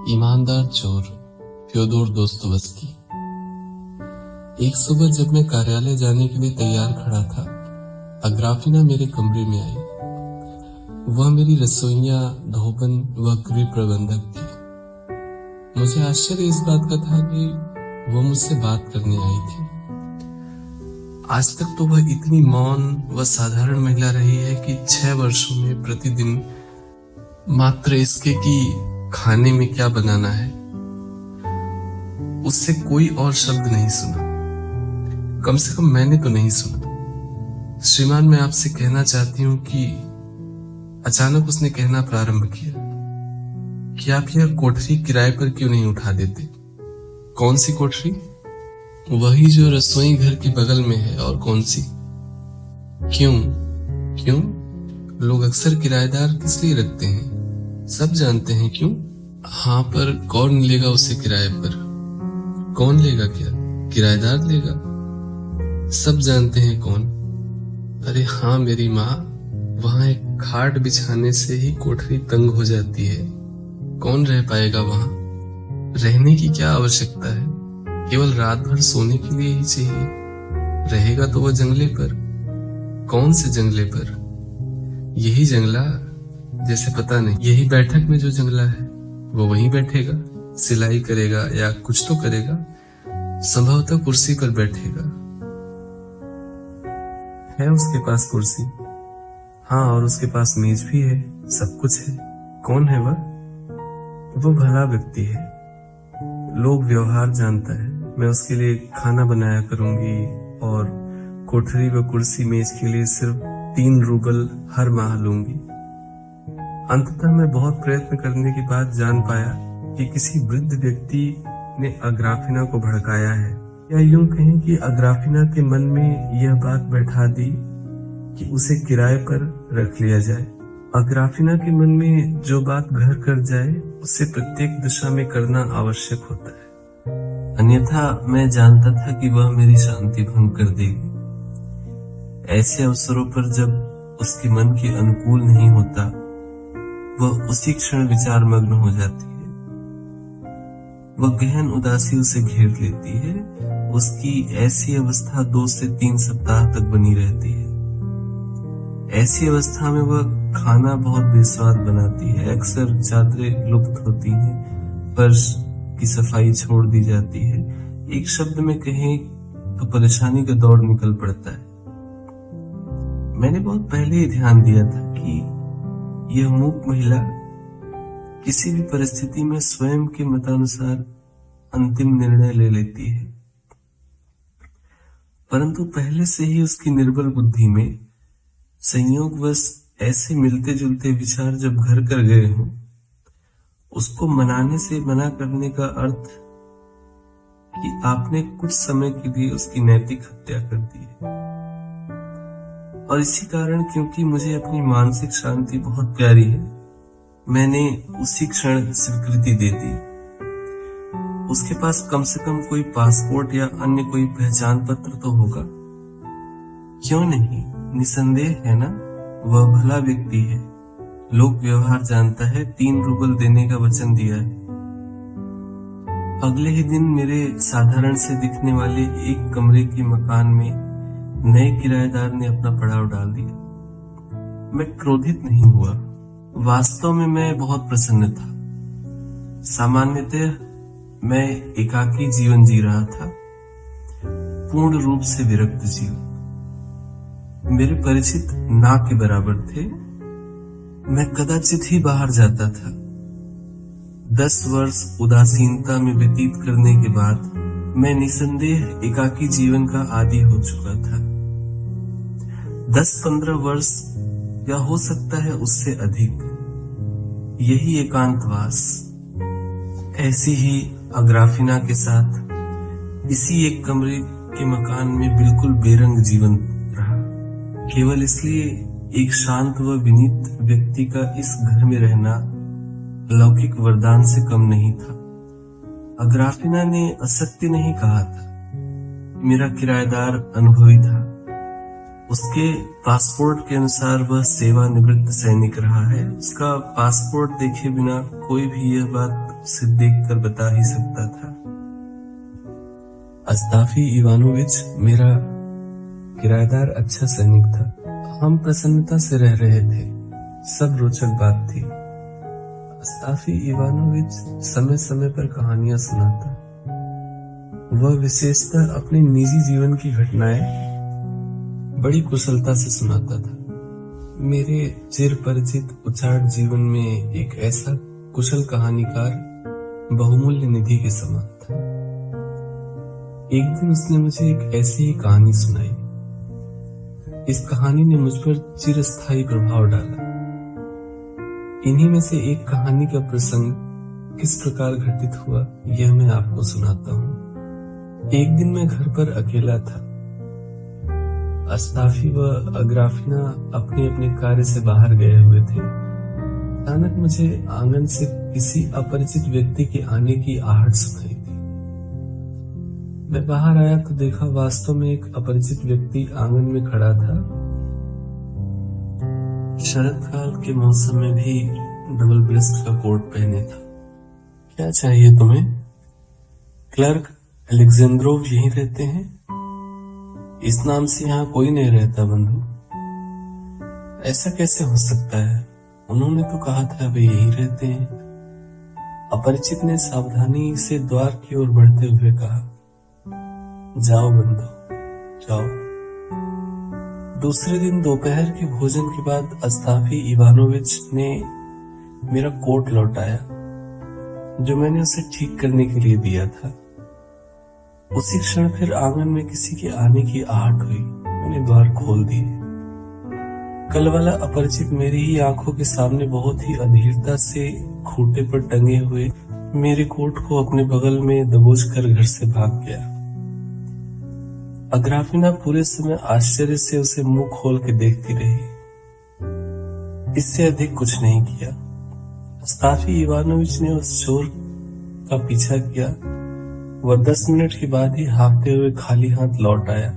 ईमानदार चोर Fyodor Dostoevsky. एक सुबह जब मैं कार्यालय जाने के लिए तैयार खड़ा था, अग्राफिना मेरे कमरे में आई। वह मेरी रसोइया, धोबन व गृह प्रबंधक थी। मुझे आश्चर्य इस बात का था कि वह मुझसे बात करने आई थी। आज तक तो वह इतनी मौन व साधारण महिला रही है कि 6 वर्षों में प्रतिदिन मात्र इसके कि खाने में क्या बनाना है, उससे कोई और शब्द नहीं सुना। कम से कम मैंने तो नहीं सुना। श्रीमान, मैं आपसे कहना चाहती हूँ कि अचानक उसने कहना प्रारंभ किया कि आप यह कोठरी किराए पर क्यों नहीं उठा देते। कौन सी कोठरी? वही जो रसोई घर के बगल में है। और कौन सी? क्यों क्यों लोग अक्सर किराएदार किस लिए रखते हैं? सब जानते हैं क्यों। हाँ, पर कौन लेगा उसे किराए पर? कौन लेगा? क्या किराएदार लेगा? सब जानते हैं कौन। अरे हाँ मेरी माँ, वहां एक खाट बिछाने से ही कोठरी तंग हो जाती है। कौन रह पाएगा वहां? रहने की क्या आवश्यकता है, केवल रात भर सोने के लिए ही चाहिए। रहेगा तो वह जंगले पर। कौन से जंगले पर? यही जंगला, जैसे पता नहीं। यही बैठक में जो जंगला है वो वहीं बैठेगा, सिलाई करेगा या कुछ तो करेगा। संभवतः कुर्सी पर बैठेगा। है उसके पास कुर्सी? हाँ, और उसके पास मेज भी है, सब कुछ है। कौन है वह? वो भला व्यक्ति है, लोग व्यवहार जानता है। मैं उसके लिए खाना बनाया करूंगी और कोठरी व कुर्सी मेज के लिए सिर्फ 3 रूबल हर माह लूंगी। अंततः मैं बहुत प्रयत्न करने के बाद जान पाया कि किसी वृद्ध व्यक्ति ने अग्राफिना को भड़काया है, या यूं कहें कि अग्राफिना के मन में यह बात बैठा दी कि उसे किराए पर रख लिया जाए। अग्राफिना के मन में जो बात घर कर जाए उसे प्रत्येक दिशा में करना आवश्यक होता है, अन्यथा मैं जानता था कि वह मेरी शांति भंग कर देगी। ऐसे अवसरों पर जब उसके मन के अनुकूल नहीं होता, वह उसी क्षण विचार मग्न हो जाती है। वह गहन उदासी उसे घेर लेती है। उसकी ऐसी अवस्था 2 से 3 सप्ताह तक बनी रहती है। ऐसी अवस्था में वह खाना बहुत बेस्वाद बनाती है। अक्सर चादरें लुप्त होती हैं, फर्श की सफाई छोड़ दी जाती है। एक शब्द में कहें तो परेशानी का दौर निकल पड़ता है। मैंने बहुत पहले ही ध्यान दिया था कि यह मूक महिला किसी भी परिस्थिति में स्वयं के मतानुसार अंतिम निर्णय ले लेती है, परंतु पहले से ही उसकी निर्बल बुद्धि में संयोगवश ऐसे मिलते जुलते विचार जब घर कर गए हों, उसको मनाने से मना करने का अर्थ कि आपने कुछ समय के लिए उसकी नैतिक हत्या कर दी है। और इसी कारण, क्योंकि मुझे अपनी मानसिक शांति बहुत प्यारी है, मैंने उसी क्षण स्वीकृति दे दी। उसके पास कम से कम कोई पासपोर्ट या अन्य कोई पहचान पत्र तो होगा। क्यों नहीं, निसंदेह है ना, वह भला व्यक्ति है, लोक व्यवहार जानता है। 3 रूबल देने का वचन दिया है। अगले ही दिन मेरे साधारण से दिखने वाले एक कमरे के मकान में नए किराएदार ने अपना पड़ाव डाल दिया। मैं क्रोधित नहीं हुआ, वास्तव में मैं बहुत प्रसन्न था। सामान्यतः मैं एकाकी जीवन जी रहा था, पूर्ण रूप से विरक्त जीवन। मेरे परिचित ना के बराबर थे। मैं कदाचित ही बाहर जाता था। 10 वर्ष उदासीनता में व्यतीत करने के बाद मैं निसंदेह एकाकी जीवन का आदी हो चुका था। 10-15 वर्ष या हो सकता है उससे अधिक, यही एकांतवास, ऐसी ही अग्राफिना के साथ इसी एक कमरे के मकान में बिल्कुल बेरंग जीवन रहा। केवल इसलिए एक शांत व विनीत व्यक्ति का इस घर में रहना लौकिक वरदान से कम नहीं था। अग्राफिना ने असत्य नहीं कहा था। मेरा किराएदार अनुभवी था। उसके पासपोर्ट के अनुसार वह सेवानिवृत्त सैनिक रहा है। उसका पासपोर्ट देखे बिना कोई भी यह बात उसे देखकर बता ही सकता था। अस्ताफी इवानोविच मेरा किराएदार अच्छा सैनिक था। हम प्रसन्नता से रह रहे थे, सब रोचक बात थी। अस्ताफी इवानोविच समय समय पर कहानियां सुनाता। वह विशेषतः अपने निजी जीवन की घटनाएं बड़ी कुशलता से सुनाता था। मेरे चिर परिचित उचाट जीवन में एक ऐसा कुशल कहानीकार बहुमूल्य निधि के समान था। एक दिन उसने मुझे एक ऐसी ही कहानी सुनाई। इस कहानी ने मुझ पर चिरस्थायी प्रभाव डाला। इन्हीं में से एक कहानी का प्रसंग किस प्रकार घटित हुआ यह मैं आपको सुनाता हूँ। एक दिन मैं घर पर अकेला था। अस्ताफी व अग्राफिना अपने अपने कार्य से बाहर गए हुए थे। अचानक मुझे आंगन से किसी अपरिचित व्यक्ति के आने की आहट सुनाई दी। मैं बाहर आया तो देखा वास्तव में एक अपरिचित व्यक्ति आंगन में खड़ा था। शरद काल के मौसम में भी डबल ब्रेस्ट का कोट पहने था। क्या चाहिए तुम्हें? क्लर्क अलेक्जेंद्रोव यहीं रहते हैं? इस नाम से यहाँ कोई नहीं रहता बंधु। ऐसा कैसे हो सकता है? उन्होंने तो कहा था वे यहीं रहते हैं। अपरिचित ने सावधानी से द्वार की ओर बढ़ते हुए कहा, जाओ बंधु, जाओ। दूसरे दिन दोपहर के भोजन के बाद अस्ताफी इवानोविच ने मेरा कोट लौटाया जो मैंने उसे ठीक करने के लिए दिया था। उसी क्षण फिर आंगन में किसी के आने की आहट हुई। मैंने द्वार खोल दिए। कल वाला अपरिचित मेरी ही आंखों के सामने बहुत ही अधीरता से खूंटे पर टंगे हुए मेरे कोट को अपने बगल में दबोच कर घर से भाग गया। अग्राफिना पूरे समय आश्चर्य से उसे मुंह खोल के देखती रही। इससे अधिक कुछ नहीं किया। अस्ताफी इवानोविच ने उस चोर का पीछा किया। वह 10 मिनट के बाद ही हाँफते हुए खाली हाथ लौट आया।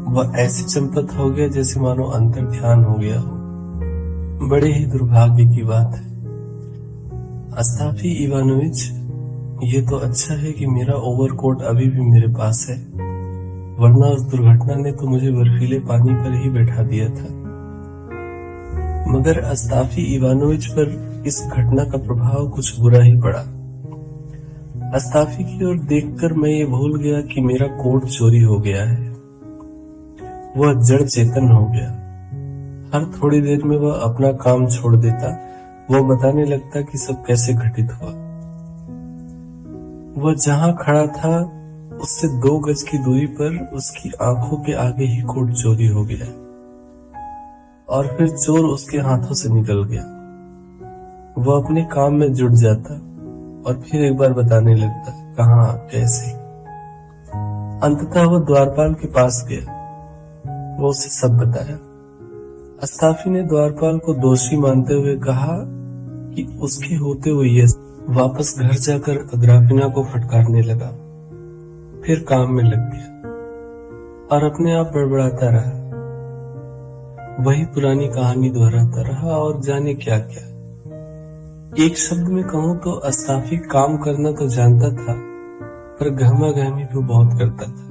वह ऐसे चंपत हो गया जैसे मानो अंतर ध्यान हो गया हो। बड़े ही दुर्भाग्य की बात है। अस्ताफी इवानोविच, ये तो अच्छा है कि मेरा ओवरकोट अभी भी मेरे पास है, वरना उस दुर्घटना ने तो मुझे बर्फीले पानी पर ही बैठा दिया था। मगर अस्ताफी इवानोविच पर इस घटना का प्रभाव कुछ बुरा ही पड़ा। अस्ताफी की ओर देखकर मैं ये भूल गया कि मेरा कोट चोरी हो गया है। वह जड़ चेतन हो गया। हर थोड़ी देर में वह अपना काम छोड़ देता। वह बताने लगता कि सब कैसे घटित हुआ। वह जहां खड़ा था उससे 2 गज की दूरी पर उसकी आंखों के आगे ही कोट चोरी हो गया और फिर चोर उसके हाथों से निकल गया। वह अपने काम में जुट जाता और फिर एक बार बताने लगता कहाँ कैसे। अंततः वह द्वारपाल के पास गया। वो उसे सब बताया। अस्ताफी ने द्वारपाल को दोषी मानते हुए कहा कि उसके होते हुए यह वापस घर जाकर अग्राफिना को फटकारने लगा। फिर काम में लग गया और अपने आप बड़बड़ाता रहा। वही पुरानी कहानी दोहराता रहा और जाने क्या क्या। एक शब्द में कहूं तो अस्ताफी काम करना तो जानता था, पर गहमा गहमी भी बहुत करता था।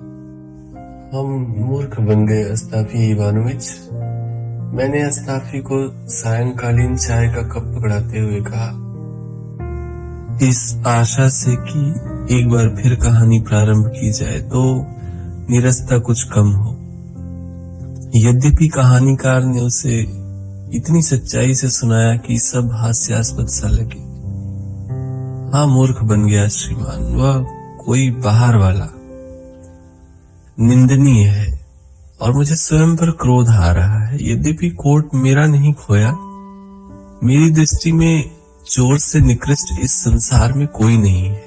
हम मूर्ख बन गए अस्ताफी इवानोविच। मैंने अस्ताफी को सायंकालीन चाय का कप पकड़ाते हुए कहा, इस आशा से कि एक बार फिर कहानी प्रारंभ की जाए तो निरस्ता कुछ कम हो। यद्यपि कहानीकार ने उसे इतनी सच्चाई से सुनाया कि सब हास्यास्पद सा लगे। हाँ, मूर्ख बन गया श्रीमान। वह कोई बाहर वाला निंदनीय है और मुझे स्वयं पर क्रोध आ रहा है। यद्यपि कोट मेरा नहीं खोया, मेरी दृष्टि में चोर से निकृष्ट इस संसार में कोई नहीं है।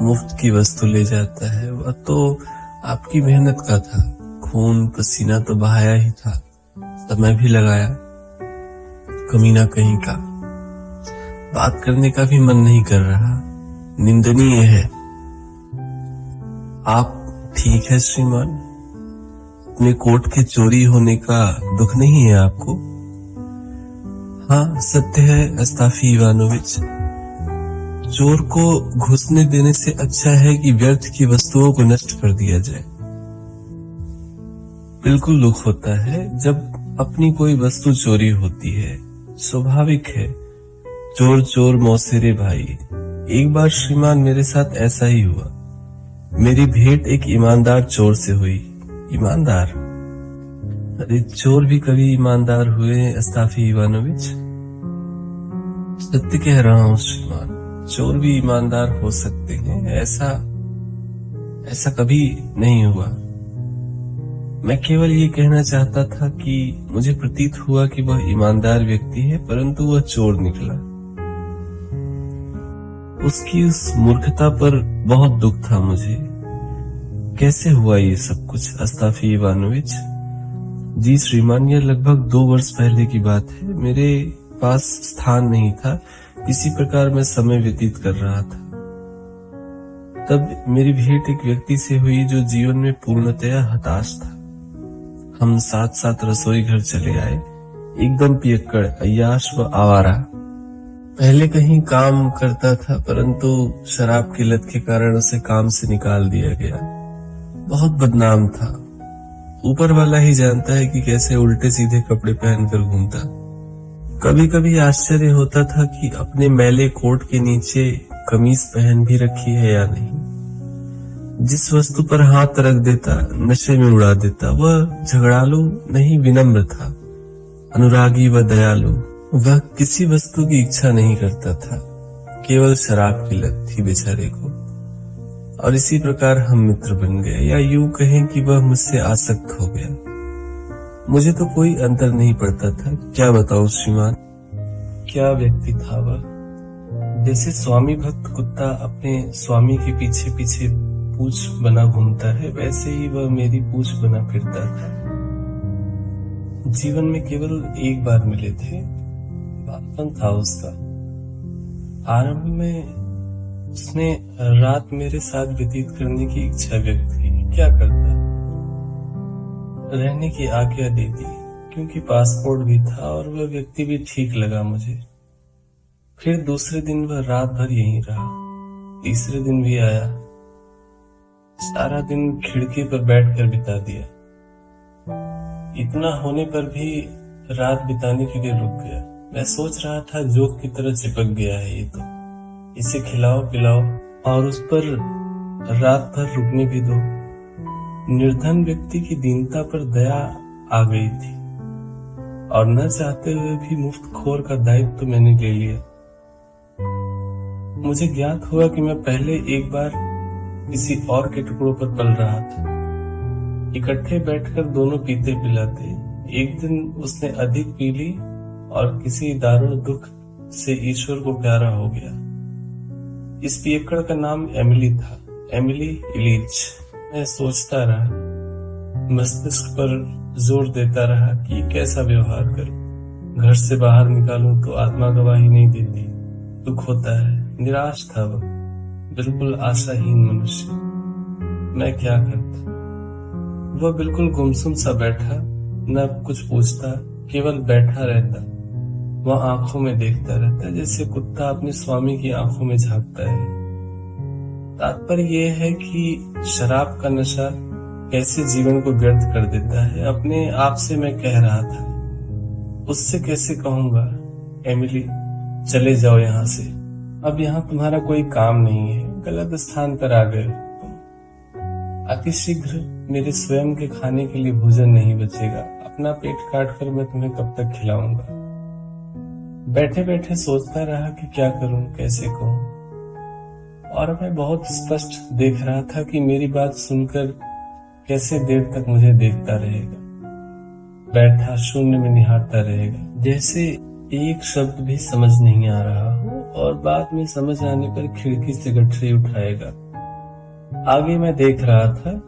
मुफ्त की वस्तु ले जाता है, वह तो आपकी मेहनत का था। खून पसीना तो बहाया ही था, समय भी लगाया। कमीना कहीं का। बात करने का भी मन नहीं कर रहा। निंदनीय है। आप ठीक है श्रीमान? अपने कोट के चोरी होने का दुख नहीं है आपको? हाँ, सत्य है अस्ताफी इवानोविच। चोर को घुसने देने से अच्छा है कि व्यर्थ की वस्तुओं को नष्ट कर दिया जाए। बिल्कुल दुख होता है जब अपनी कोई वस्तु चोरी होती है। स्वाभाविक है, चोर चोर मौसेरे भाई। एक बार श्रीमान मेरे साथ ऐसा ही हुआ। मेरी भेंट एक ईमानदार चोर से हुई। ईमानदार? अरे चोर भी कभी ईमानदार हुए अस्ताफी इवानोविच? सत्य कह रहा हूँ श्रीमान, चोर भी ईमानदार हो सकते हैं। ऐसा कभी नहीं हुआ। मैं केवल ये कहना चाहता था कि मुझे प्रतीत हुआ कि वह ईमानदार व्यक्ति है, परंतु वह चोर निकला। उसकी उस मूर्खता पर बहुत दुख था मुझे। कैसे हुआ ये सब कुछ अस्ताफी इवानोविच? जी श्रीमान, यह लगभग 2 वर्ष पहले की बात है। मेरे पास स्थान नहीं था, किसी प्रकार मैं समय व्यतीत कर रहा था। तब मेरी भेंट एक व्यक्ति से हुई जो जीवन में पूर्णतया हताश था। हम साथ साथ रसोई घर चले आए। एकदम पियक्कड़, अय्याश व आवारा। पहले कहीं काम करता था, परंतु शराब की लत के कारण उसे काम से निकाल दिया गया। बहुत बदनाम था। ऊपर वाला ही जानता है कि कैसे उल्टे सीधे कपड़े पहनकर घूमता। कभी कभी आश्चर्य होता था कि अपने मैले कोट के नीचे कमीज पहन भी रखी है या नहीं। जिस वस्तु पर हाथ रख देता नशे में उड़ा देता। वह झगड़ालू नहीं, विनम्र था, अनुरागी व दयालु। वह किसी वस्तु की इच्छा नहीं करता था, केवल शराब की लत थी बेचारे को। और इसी प्रकार हम मित्र बन गए, या यूं कहें कि वह मुझसे आसक्त हो गया। मुझे तो कोई अंतर नहीं पड़ता था। क्या बताऊं श्रीमान, क्या व्यक्ति था वह। जैसे स्वामी भक्त कुत्ता अपने स्वामी के पीछे पीछे पूछ बना घूमता है, वैसे ही वह मेरी पूछ बना फिरता था। जीवन में केवल एक बार मिले थे। बालपन था उसका। आरंभ में उसने रात मेरे साथ व्यतीत करने की इच्छा व्यक्त की। क्या करता, रहने की आज्ञा दे दी, क्योंकि पासपोर्ट भी था और वह व्यक्ति भी ठीक लगा मुझे। फिर दूसरे दिन वह रात भर यहीं रहा। तीसरे दिन भी आया। सारा दिन खिड़की पर बैठकर बिता दिया। इतना होने पर भी रात बिताने के लिए रुक गया। मैं सोच रहा था जोक की तरह चिपक गया है ये तो, इसे खिलाओ पिलाओ और उस पर रात भर रुकने भी दो। निर्धन व्यक्ति की दीनता पर दया आ गई थी और न चाहते हुए भी मुफ्त खोर का दायित्व तो मैंने ले लिया। मुझे ज्ञात हुआ कि मैं पहले एक बार किसी और के टुकड़ों पर पल रहा था। इकट्ठे बैठकर दोनों पीते पिलाते। एक दिन उसने अधिक पी ली और किसी दारुण दुख से ईश्वर को प्यारा हो गया। इस पियक्कड़ का नाम एमिली था, एमिली इलीच। मैं सोचता रहा, मस्तिष्क पर जोर देता रहा कि कैसा व्यवहार करूं। घर से बाहर निकालूं तो आत्मा गवाही नहीं देती। दुख होता है। निराश था वह, बिल्कुल आशाहीन मनुष्य। मैं क्या करता। वह बिल्कुल गुमसुम सा बैठा, न कुछ पूछता, केवल बैठा रहता। वह आंखों में देखता रहता है, जैसे कुत्ता अपने स्वामी की आंखों में झांकता है। तात्पर्य यह है कि शराब का नशा कैसे जीवन को व्यर्थ कर देता है। अपने आप से मैं कह रहा था, उससे कैसे कहूंगा, एमिली चले जाओ यहाँ से, अब यहाँ तुम्हारा कोई काम नहीं है, गलत स्थान पर आ गए तुम। अतिशीघ्र मेरे स्वयं के खाने के लिए भोजन नहीं बचेगा। अपना पेट काट कर मैं तुम्हें कब तक खिलाऊंगा। बैठे बैठे सोचता रहा कि क्या करूं, कैसे कहूं। और मैं बहुत स्पष्ट देख रहा था कि मेरी बात सुनकर कैसे देर तक मुझे देखता रहेगा। बैठा शून्य में निहारता रहेगा, जैसे एक शब्द भी समझ नहीं आ रहा हो, और बाद में समझ आने पर खिड़की से गठरी उठाएगा। आगे मैं देख रहा था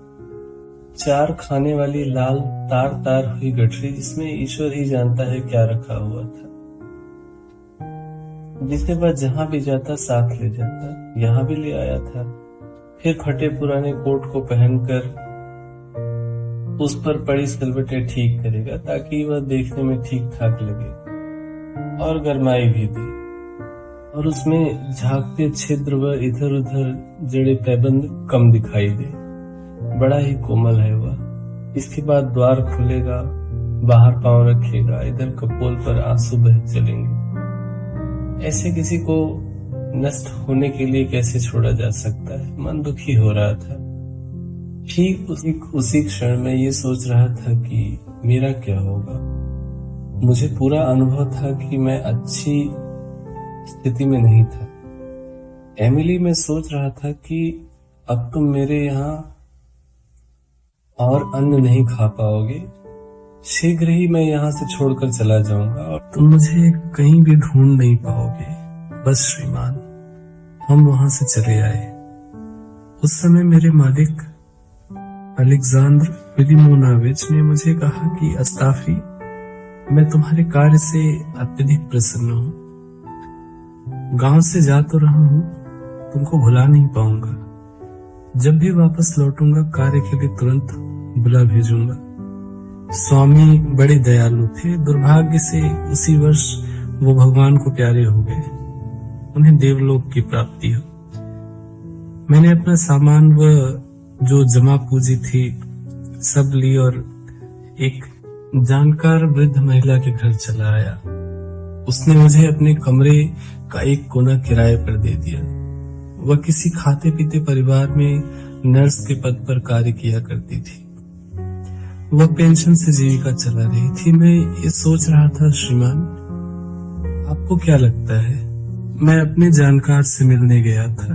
4 खाने वाली लाल तार तार हुई गठरी, जिसमें ईश्वर ही जानता है क्या रखा हुआ था, जिसे वह जहां भी जाता साथ ले जाता। यहाँ भी ले आया था। फिर फटे पुराने कोट को पहनकर उस पर पड़ी सिलवटें ठीक करेगा, ताकि वह देखने में ठीक ठाक लगे। और गरमाई भी दी, और उसमें झांकते छिद्र व इधर उधर जड़े पैबंद कम दिखाई दे। बड़ा ही कोमल है वह। इसके बाद द्वार खुलेगा, बाहर पांव रखेगा, इधर कपोल पर आंसू बह चलेंगे। ऐसे किसी को नष्ट होने के लिए कैसे छोड़ा जा सकता है? मन दुखी हो रहा था। ठीक उसी क्षण में ये सोच रहा था कि मेरा क्या होगा। मुझे पूरा अनुभव था कि मैं अच्छी स्थिति में नहीं था। एमिली, मैं सोच रहा था कि अब तुम मेरे यहाँ और अन्न नहीं खा पाओगे। शीघ्र ही मैं यहाँ से छोड़कर चला जाऊंगा और तुम मुझे कहीं भी ढूंढ नहीं पाओगे। बस श्रीमान, हम वहां से चले आए। उस समय मेरे मालिक अलेक्जेंडर फिलिमोनोविच ने मुझे कहा कि अस्ताफी, मैं तुम्हारे कार्य से अत्यधिक प्रसन्न हूँ। गांव से जा तो रहा हूँ, तुमको भुला नहीं पाऊंगा। जब भी वापस लौटूंगा कार्य के लिए तुरंत बुला भेजूंगा। स्वामी बड़े दयालु थे। दुर्भाग्य से उसी वर्ष वो भगवान को प्यारे हो गए। उन्हें देवलोक की प्राप्ति हो। मैंने अपना सामान व जो जमा पूंजी थी सब ली और एक जानकार वृद्ध महिला के घर चला आया। उसने मुझे अपने कमरे का एक कोना किराए पर दे दिया। वह किसी खाते पीते परिवार में नर्स के पद पर कार्य किया करती थी। वह पेंशन से जीविका चला रही थी। मैं ये सोच रहा था, श्रीमान, आपको क्या लगता है? मैं अपने जानकार से मिलने गया था।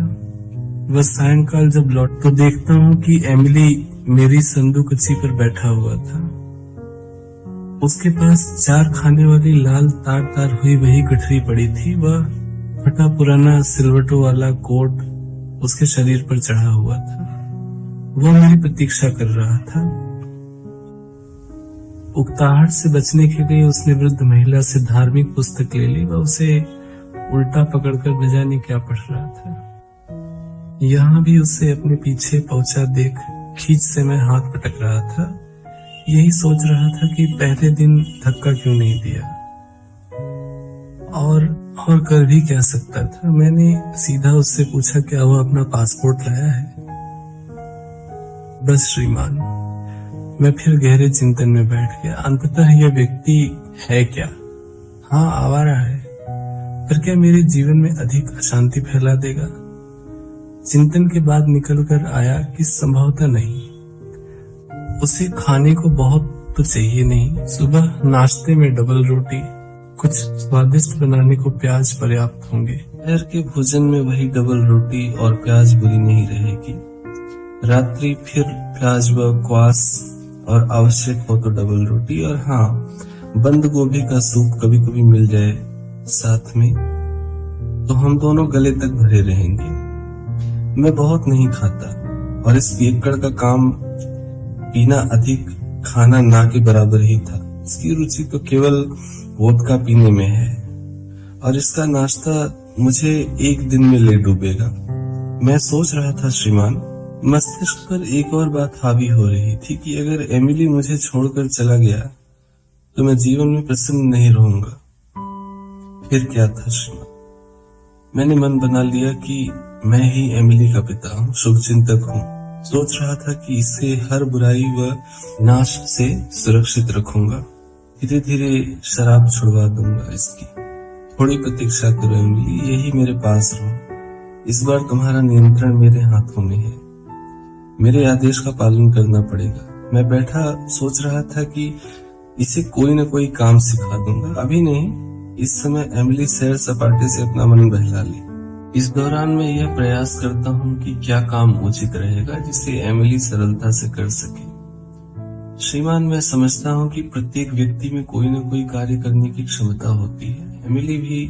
वह सायंकाल जब लौट तो देखता हूँ कि एमिली मेरी संदूकची पर बैठा हुआ था। उसके पास 4 खाने वाली लाल तार तार हुई वही गठरी पड़ी थी। वह फटा पुराना सिलवटों वाला कोट उसके शरीर पर चढ़ा हुआ था। वह मेरी प्रतीक्षा कर रहा था। उकताहट से बचने के लिए उसने वृद्ध महिला से धार्मिक पुस्तक ले ली। वह उसे उल्टा पकड़कर न जाने क्या पढ़ रहा था। यहाँ भी उसे अपने पीछे पहुंचा देख खींच से मैं हाथ पटक रहा था। यही सोच रहा था कि पहले दिन धक्का क्यों नहीं दिया, और कर भी क्या सकता था। मैंने सीधा उससे पूछा, क्या वह अपना पासपोर्ट लाया है? बस श्रीमान, मैं फिर गहरे चिंतन में बैठ गया। अंततः यह व्यक्ति है क्या? हाँ, आवारा है, पर क्या मेरे जीवन में अधिक अशांति फैला देगा? चिंतन के बाद निकल कर आया कि संभवतः नहीं। उसे खाने को बहुत तो चाहिए नहीं। सुबह नाश्ते में डबल रोटी, कुछ स्वादिष्ट बनाने को प्याज पर्याप्त होंगे। दोपहर के भोजन में वही डबल रोटी और प्याज बुरी नहीं रहेगी। रात्रि फिर प्याज व क्वास, और आवश्यक हो तो डबल रोटी, और हाँ, बंद गोभी का सूप कभी कभी मिल जाए साथ में, तो हम दोनों गले तक भरे रहेंगे। मैं बहुत नहीं खाता, और इस पियक्कड़ का काम पीना अधिक, खाना ना के बराबर ही था। इसकी रुचि तो केवल वोदका पीने में है, और इसका नाश्ता मुझे एक दिन में ले डूबेगा। मैं सोच रहा था, श्रीमान, मस्तिष्क पर एक और बात हावी हो रही थी कि अगर एमिली मुझे छोड़कर चला गया तो मैं जीवन में प्रसन्न नहीं रहूंगा। फिर क्या था श्रीमान? मैंने मन बना लिया कि मैं ही एमिली का पिता हूँ, शुभचिंतक हूँ। सोच रहा था कि इसे हर बुराई व नाश से सुरक्षित रखूंगा। धीरे धीरे शराब छुड़वा दूंगा इसकी। थोड़ी प्रतीक्षा करो एमिली, यही मेरे पास रहो। इस बार तुम्हारा नियंत्रण मेरे हाथों में है। मेरे आदेश का पालन करना पड़ेगा। मैं बैठा सोच रहा था कि इसे कोई न कोई काम सिखा दूंगा। अभी नहीं, इस समय एमिली सैर सपाटे से अपना मन बहला ले। इस दौरान मैं यह प्रयास करता हूँ कि क्या काम उचित रहेगा जिसे एमिली सरलता से कर सके। श्रीमान, मैं समझता हूँ कि प्रत्येक व्यक्ति में कोई न कोई कार्य करने की क्षमता होती है। एमिली भी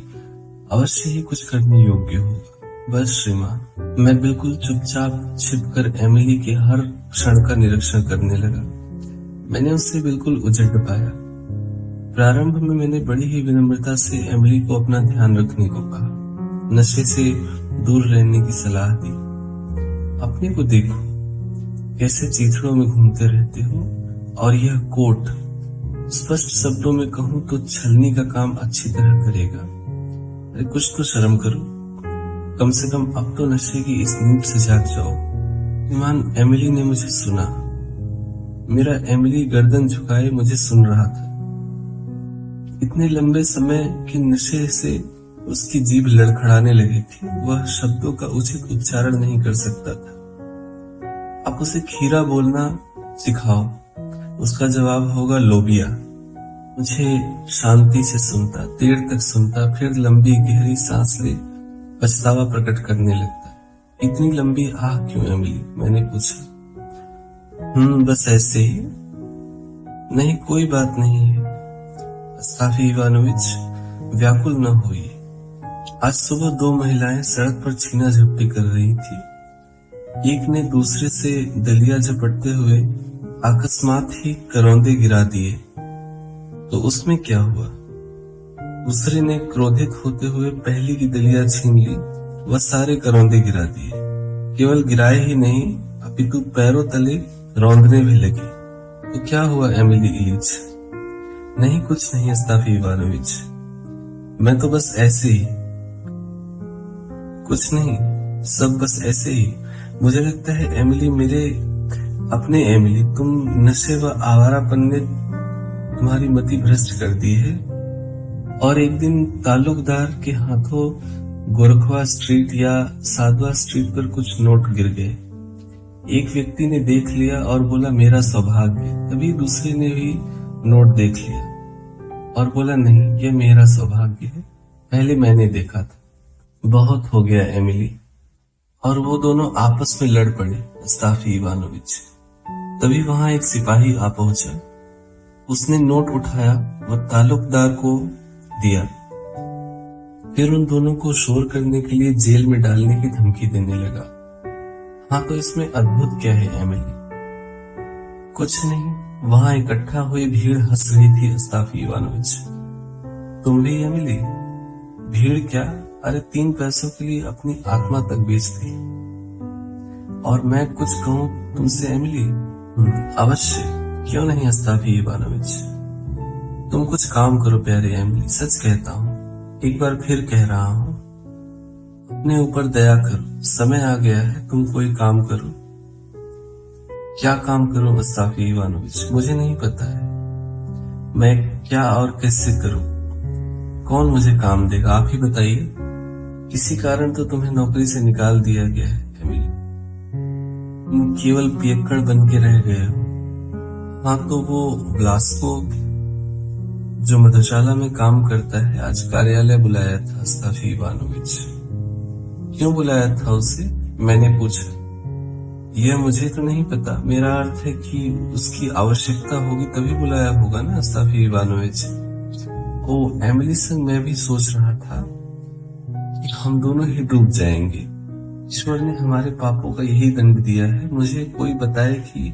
अवश्य ही कुछ करने योग्य होगा। बस श्रीमान, मैं बिल्कुल चुपचाप छिपकर एमिली के हर क्षण का निरीक्षण करने लगा। मैंने उससे बिल्कुल उजट पाया। प्रारंभ में मैंने बड़ी ही विनम्रता से एमिली को अपना ध्यान रखने को कहा, नशे से दूर रहने की सलाह दी। अपने को देखो, कैसे चीथड़ों में घूमते रहते हो, और यह कोट स्पष्ट शब्दों में कहूं तो छलनी का काम अच्छी तरह करेगा। अरे कुछ तो शर्म करो, कम से कम अब तो नशे की इस नींद से जाग जाओ। ईमान, एमिली ने मुझे सुना। मेरा एमिली गर्दन झुकाए मुझे सुन रहा था। इतने लंबे समय के नशे से उसकी जीभ लड़खड़ाने लगी थी। वह शब्दों का उचित उच्चारण नहीं कर सकता था। आप उसे खीरा बोलना सिखाओ, उसका जवाब होगा लोबिया। मुझे शांति से सुनता, देर तक सुनता, फिर लंबी गहरी सांस ले पछतावा प्रकट करने लगता। इतनी लंबी आह क्यों एमिली? मैंने पूछा। बस ऐसे ही। नहीं, कोई बात नहीं है अस्ताफी इवानोविच, व्याकुल न होइए। आज सुबह दो महिलाएं सड़क पर छीना झपटी कर रही थी। एक ने दूसरे से दलिया झपटते हुए अकस्मात ही करौंदे गिरा दिए, तो उसमें क्या हुआ? दूसरे ने क्रोधित होते हुए पहली की दलिया छीन ली, वह सारे करौंदे गिरा दिए। केवल गिराए ही नहीं, अपितु पैरों तले रौंदने भी लगी। तो क्या हुआ एमिली इलिच? नहीं, कुछ नहीं अस्ताफी इवानोविच, मैं तो बस ऐसे ही। कुछ नहीं, सब बस ऐसे ही। मुझे लगता है एमिली, मेरे अपने एमिली, तुम नशे व आवारापन ने तुम्हारी मति भ्रष्ट कर दी है। और एक दिन ताल्लुकदार के हाथों गोरखवा स्ट्रीट या साधवा स्ट्रीट पर कुछ नोट गिर गए। एक व्यक्ति ने देख लिया और बोला मेरा सौभाग्य। तभी दूसरे ने भी नोट देख लिया और बोला नहीं, ये मेरा सौभाग्य है, पहले मैंने देखा था। बहुत हो गया एमिली। और वो दोनों आपस में लड़ पड़े अस्ताफी इवानोविच। तभी वहां एक सिपाही आ पहुंचा। उसने नोट उठाया व ताल्लुकदार को दिया। फिर उन दोनों को शोर करने के लिए जेल में डालने की धमकी देने लगा। हाँ, तो इसमें अद्भुत क्या है एमिली? कुछ नहीं, वहां इकट्ठा हुई भीड़ हंस रही थी अस्ताफी इवानोविच। तुम भी एमिली? भीड़ क्या, अरे 3 पैसों के लिए अपनी आत्मा तक बेच दी। और मैं कुछ कहूं तुमसे एमिली? अवश्य, क्यों नहीं अस्ताफी इवानोविच। तुम कुछ काम करो प्यारे एमिली, सच कहता हूं, एक बार फिर कह रहा हूं, अपने ऊपर दया करो। समय आ गया है, तुम कोई काम करो। क्या काम करूं अस्ताफी इवानोविच? मुझे नहीं पता है मैं क्या और कैसे करूं। कौन मुझे काम देगा, आप ही बताइए। किसी कारण तो तुम्हें नौकरी से निकाल दिया गया है एमिली। तुम केवल पियक्कड़ बन के रह गए हो। हाँ, तो वो ब्लास्को जो मधुशाला में काम करता है, आज कार्यालय बुलाया था अस्ताफी इवानोविच। क्यों बुलाया था उसे? मैंने पूछा। यह मुझे तो नहीं पता, मेरा अर्थ है कि उसकी आवश्यकता होगी तभी बुलाया होगा ना अस्ताफी इवानोविच। ओ एमिली संग मैं भी सोच रहा था कि हम दोनों ही डूब जाएंगे। ईश्वर ने हमारे पापों का यही दंड दिया है। मुझे कोई बताए कि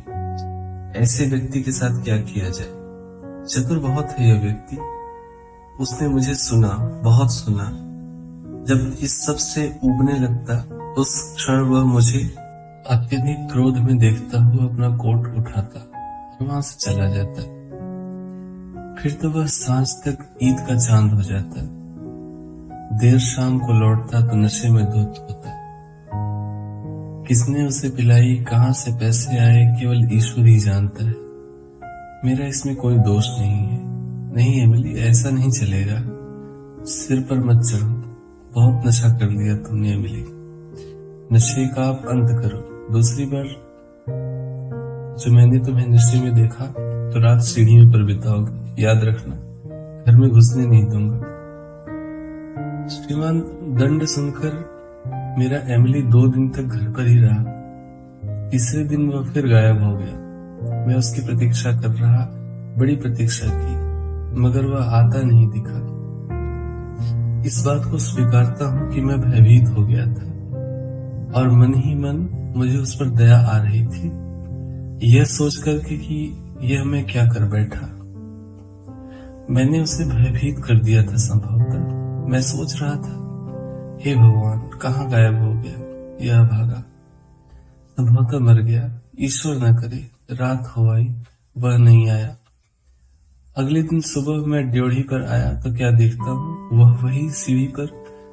ऐसे व्यक्ति के साथ क्या किया जाए। चतुर बहुत है यह व्यक्ति। उसने मुझे सुना, बहुत सुना। जब इस सब से उबने लगता, उस क्षण वह मुझे अत्यधिक क्रोध में देखता हुआ अपना कोट उठाता और वहां से चला जाता। फिर तो वह सांझ तक ईद का चांद हो जाता। देर शाम को लौटता तो नशे में धुत होता। किसने उसे पिलाई, कहां से पैसे आए, केवल ईश्वर ही जानता है। मेरा इसमें कोई दोष नहीं है। नहीं एमिली, ऐसा नहीं चलेगा। सिर पर मत चढ़ो, बहुत नशा कर लिया तुमने एमिली। नशे का आप अंत करो। दूसरी बार जो मैंने तुम्हें नशे में देखा तो रात सीढ़ियों पर बिताओगे, याद रखना। घर में घुसने नहीं दूंगा। श्रीमान, दंड सुनकर मेरा एमिली 2 दिन तक घर पर ही रहा। तीसरे दिन वह फिर गायब हो गया। मैं उसकी प्रतीक्षा कर रहा, बड़ी प्रतीक्षा की, मगर वह आता नहीं दिखा। इस बात को स्वीकारता हूं कि मैं भयभीत हो गया था और मन ही मन मुझे उस पर दया आ रही थी, यह सोचकर कि यह मैं क्या कर बैठा। मैंने उसे भयभीत कर दिया था संभवतः। मैं सोच रहा था, हे भगवान, कहाँ गायब हो गया यह भागा। संभवतः मर गया, ईश्वर न करे। रात हो आई, वह नहीं आया। अगले दिन सुबह मैं ड्योढ़ी पर आया तो क्या देखता हूँ, वह वही सीढ़ी पर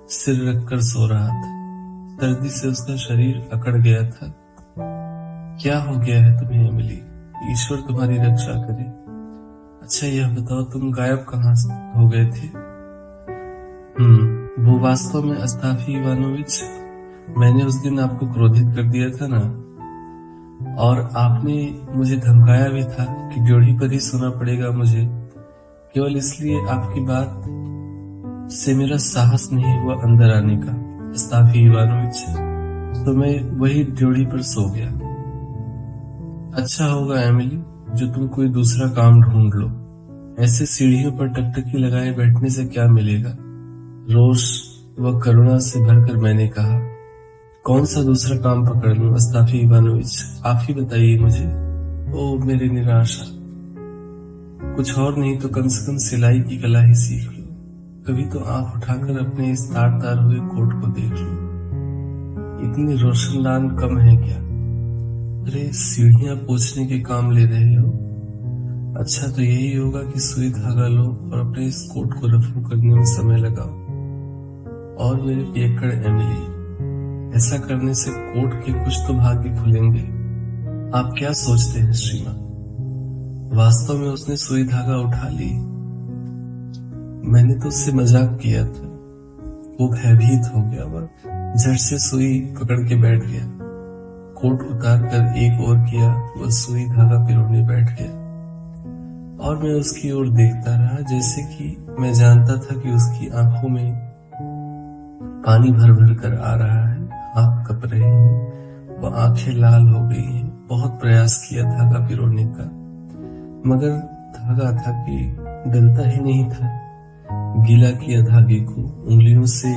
सिर रखकर सो रहा था। सर्दी से उसका शरीर अकड़ गया था। क्या हो गया है तुम्हें एमिली? ईश्वर तुम्हारी रक्षा करे। अच्छा यह बताओ, तुम गायब कहाँ हो गए थे? वो वास्तव में अस्ताफी इवानोविच, मैंने उस दिन आपको क्रोधित कर दिया था ना, और आपने मुझे धमकाया भी था कि ड्योढ़ी पर ही सोना पड़ेगा मुझे, केवल इसलिए आपकी बात से मेरा साहस नहीं हुआ अंदर आने का, अस्ताफी इवानोविच। तो मैं वही ड्योढ़ी पर सो गया। अच्छा होगा एमिली, जो तुम कोई दूसरा काम ढूंढ लो। ऐसे सीढ़ियों पर टकटकी लगाए बैठने से क्या मिलेगा? रोष व करुणा से भरकर मैंने कहा, कौन सा दूसरा काम पकड़ लूं अस्ताफी इवानोविच, आप ही बताइए मुझे। ओ मेरे निराशा, कुछ और नहीं तो कम से कम सिलाई की कला ही सीख लो। कभी तो आंख उठाकर अपने इस तार तार हुए कोट को देख लो। इतनी रोशनदान कम है क्या? अरे सीढ़ियां पोंछने के काम ले रहे हो? अच्छा तो यही होगा कि सुई धागा लो और अपने इस कोट को रफू करने में समय लगाओ। और मेरे पियक्कड़ एमिली, ऐसा करने से कोट के कुछ तो भाग्य खुलेंगे। आप क्या सोचते हैं श्रीमान? वास्तव में उसने सुई धागा उठा ली। मैंने तो उससे मजाक किया था। वो भयभीत हो गया, वह झट से सुई पकड़ के बैठ गया। कोट उतार कर एक और किया, वह सुई धागा पिरोने बैठ गया और मैं उसकी ओर देखता रहा, जैसे कि मैं जानता था कि उसकी आंखों में पानी भर भर कर आ रहा है, हाथ कप रहे हैं, वह आंखें लाल हो गई हैं। बहुत प्रयास किया धागा पिरोने का, मगर धागा था कि गलता ही नहीं था। गीला किया धागे को, उंगलियों से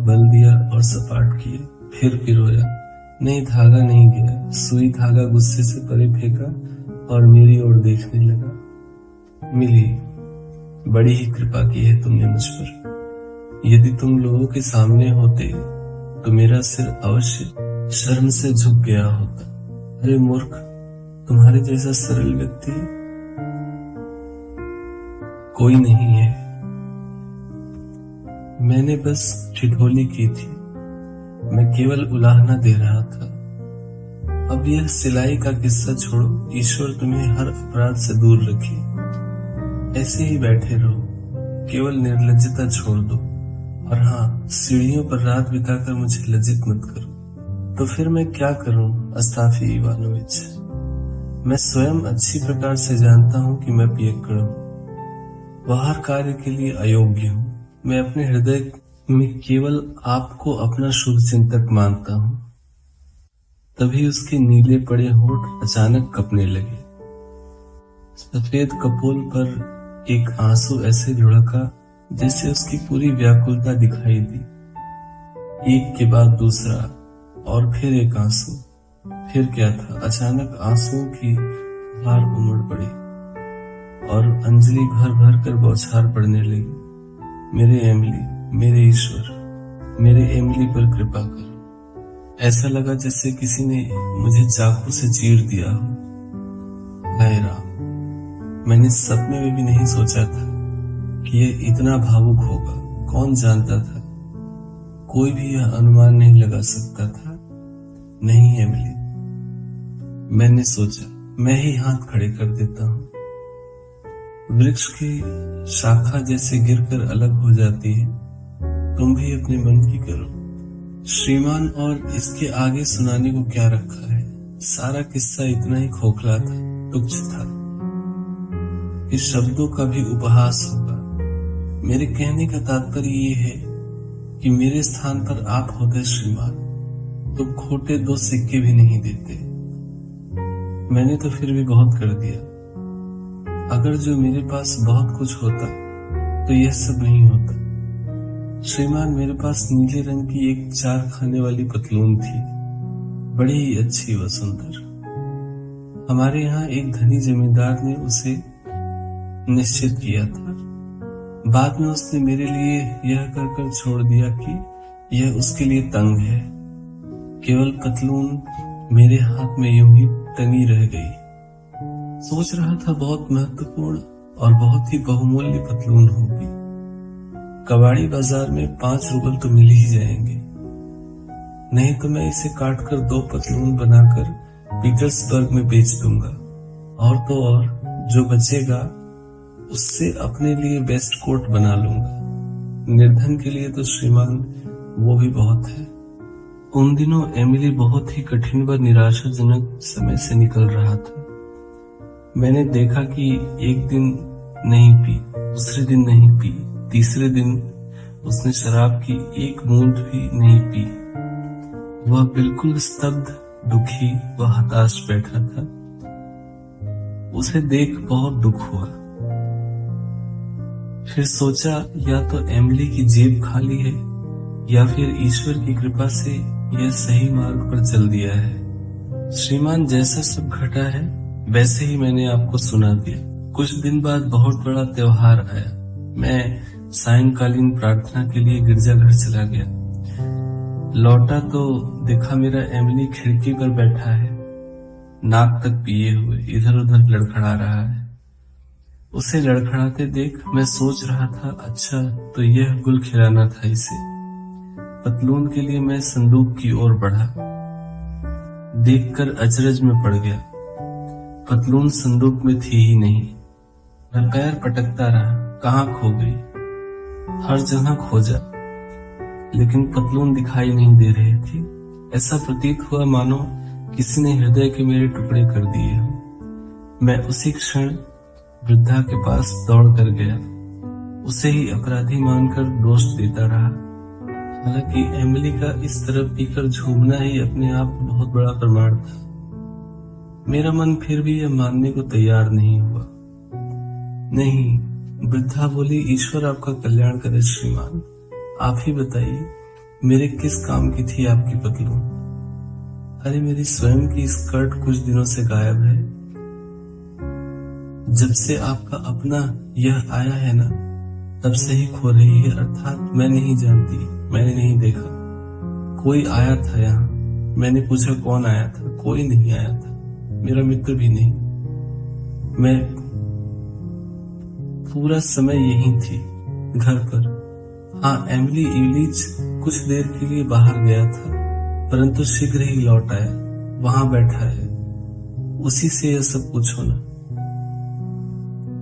बल दिया और सपाट किया, फिर पिरोया। नहीं, धागा नहीं गया। सुई धागा गुस्से से परे फेंका और मेरी ओर देखने लगा। मिली, बड़ी ही कृपा की है तुमने मुझ पर। यदि तुम लोगों के सामने होते तो मेरा सिर अवश्य शर्म से झुक गया होता। अरे मूर्ख, तुम्हारे जैसा सरल व्यक्ति कोई नहीं है। मैंने बस ठिठोली की थी, मैं केवल उलाहना दे रहा था। अब यह सिलाई का किस्सा छोड़ो, ईश्वर तुम्हें हर अपराध से दूर रखे। ऐसे ही बैठे रहो, केवल निर्लज्जता छोड़ दो। और हाँ, सीढ़ियों पर रात बिताकर मुझे लज्जित मत करो। तो फिर मैं क्या करूं अस्ताफी इवानोविच? मैं स्वयं अच्छी प्रकार से जानता हूं कि मैं पियक्कड़ हूं, वह हर कार्य के लिए अयोग्य हूं। मैं अपने हृदय में केवल आपको अपना शुभ चिंतक मानता हूं। तभी उसके नीले पड़े होठ अचानक कपने लगे। सफेद कपोल पर एक आंसू ऐसे लुढ़का जैसे उसकी पूरी व्याकुलता दिखाई दी। एक के बाद दूसरा और फिर एक आंसू। फिर क्या था, अचानक आंसुओं की धार उमड़ पड़ी और अंजलि भर भर कर बौछार पड़ने लगी। मेरे एमिली, मेरे ईश्वर, मेरे एमिली पर कृपा करो। ऐसा लगा जैसे किसी ने मुझे चाकू से चीर दिया हो। हाय राम, मैंने सपने में भी नहीं सोचा था कि यह इतना भावुक होगा। कौन जानता था? कोई भी यह अनुमान नहीं लगा सकता था। नहीं एमिली, मैंने सोचा मैं ही हाथ खड़े कर देता हूं। वृक्ष की शाखा जैसे गिरकर अलग हो जाती है, तुम भी अपने मन की करो श्रीमान। और इसके आगे सुनाने को क्या रखा है? सारा किस्सा इतना ही खोखला था, तुच्छ था कि शब्दों का भी उपहास होगा। मेरे कहने का तात्पर्य ये है कि मेरे स्थान पर आप होते श्रीमान, तो खोटे 2 सिक्के भी नहीं देते। मैंने तो फिर भी बहुत कर दिया। अगर जो मेरे पास बहुत कुछ होता तो यह सब नहीं होता। श्रीमान, मेरे पास नीले रंग की एक 4 खाने वाली पतलून थी, बड़ी ही अच्छी व सुंदर। हमारे यहाँ एक धनी जमींदार ने उसे निश्चित किया था। बाद में उसने मेरे लिए यह कहकर छोड़ दिया कि यह उसके लिए तंग है। केवल पतलून मेरे हाथ में यूं ही टंगी रह गई। सोच रहा था बहुत महत्वपूर्ण और बहुत ही बहुमूल्य पतलून होगी। कबाड़ी बाजार में 5 रुपए तो मिल ही जाएंगे। नहीं तो मैं इसे काटकर 2 पतलून बनाकर पीटर्सबर्ग में बेच दूंगा, और तो और जो बचेगा उससे अपने लिए बेस्ट कोट बना लूंगा। निर्धन के लिए तो श्रीमान वो भी बहुत है। उन दिनों एमिली बहुत ही कठिन व निराशाजनक समय से निकल रहा था। मैंने देखा कि एक दिन नहीं पी, दूसरे दिन नहीं पी, तीसरे दिन उसने शराब की एक बूंद भी नहीं पी। वह बिल्कुल स्तब्ध, दुखी व हताश बैठा था। उसे देख बहुत दुख हुआ। फिर सोचा या तो एमिली की जेब खाली है या फिर ईश्वर की कृपा से यह सही मार्ग पर चल दिया है। श्रीमान, जैसा सब घटा है वैसे ही मैंने आपको सुना दिया। कुछ दिन बाद बहुत बड़ा त्योहार आया। मैं सायंकालीन प्रार्थना के लिए गिरजाघर चला गया। लौटा तो देखा मेरा एमिली खिड़की पर बैठा है, नाक तक पिए हुए इधर उधर लड़खड़ा रहा है। उसे लड़खड़ाते देख मैं सोच रहा था, अच्छा तो यह गुल खिलाना था इसे। पतलून के लिए मैं संदूक की ओर बढ़ा, देखकर अचरज में पड़ गया। पतलून संदूक में थी ही नहीं। मैं पैर पटकता रहा, कहाँ खो गई। हर जगह खोजा, लेकिन पतलून दिखाई नहीं दे रही थी। ऐसा प्रतीत हुआ मानो किसी ने हृदय के मेरे टुकड़े कर दिए हों। मैं उसी क्षण वृद्धा के पास दौड़ कर गया। उसे ही अपराधी मानकर दोष देता रहा। हालांकि एमिली का इस तरफ पीकर झूमना ही अपने आप में बहुत बड़ा प्रमाण था। मेरा मन फिर भी यह मानने को तैयार नहीं हुआ। नहीं, वृद्धा बोली, ईश्वर आपका कल्याण करे श्रीमान। आप ही बताइए, मेरे किस काम की थी आपकी पतलून? अरे मेरी स्वयं की स्कर्ट कुछ दिनों से गायब है। जब से आपका अपना यह आया है ना, तब से ही खो रही है। अर्थात मैं नहीं जानती, मैंने नहीं देखा। कोई आया था यहाँ, मैंने पूछा कौन आया था, कोई नहीं आया था, मेरा मित्र भी नहीं। मैं पूरा समय यहीं थी, घर पर। हाँ, एमिली इवलीच कुछ देर के लिए बाहर गया था, परंतु शीघ्र ही लौट आया। वहां बैठा है, उसी से यह सब पूछो ना।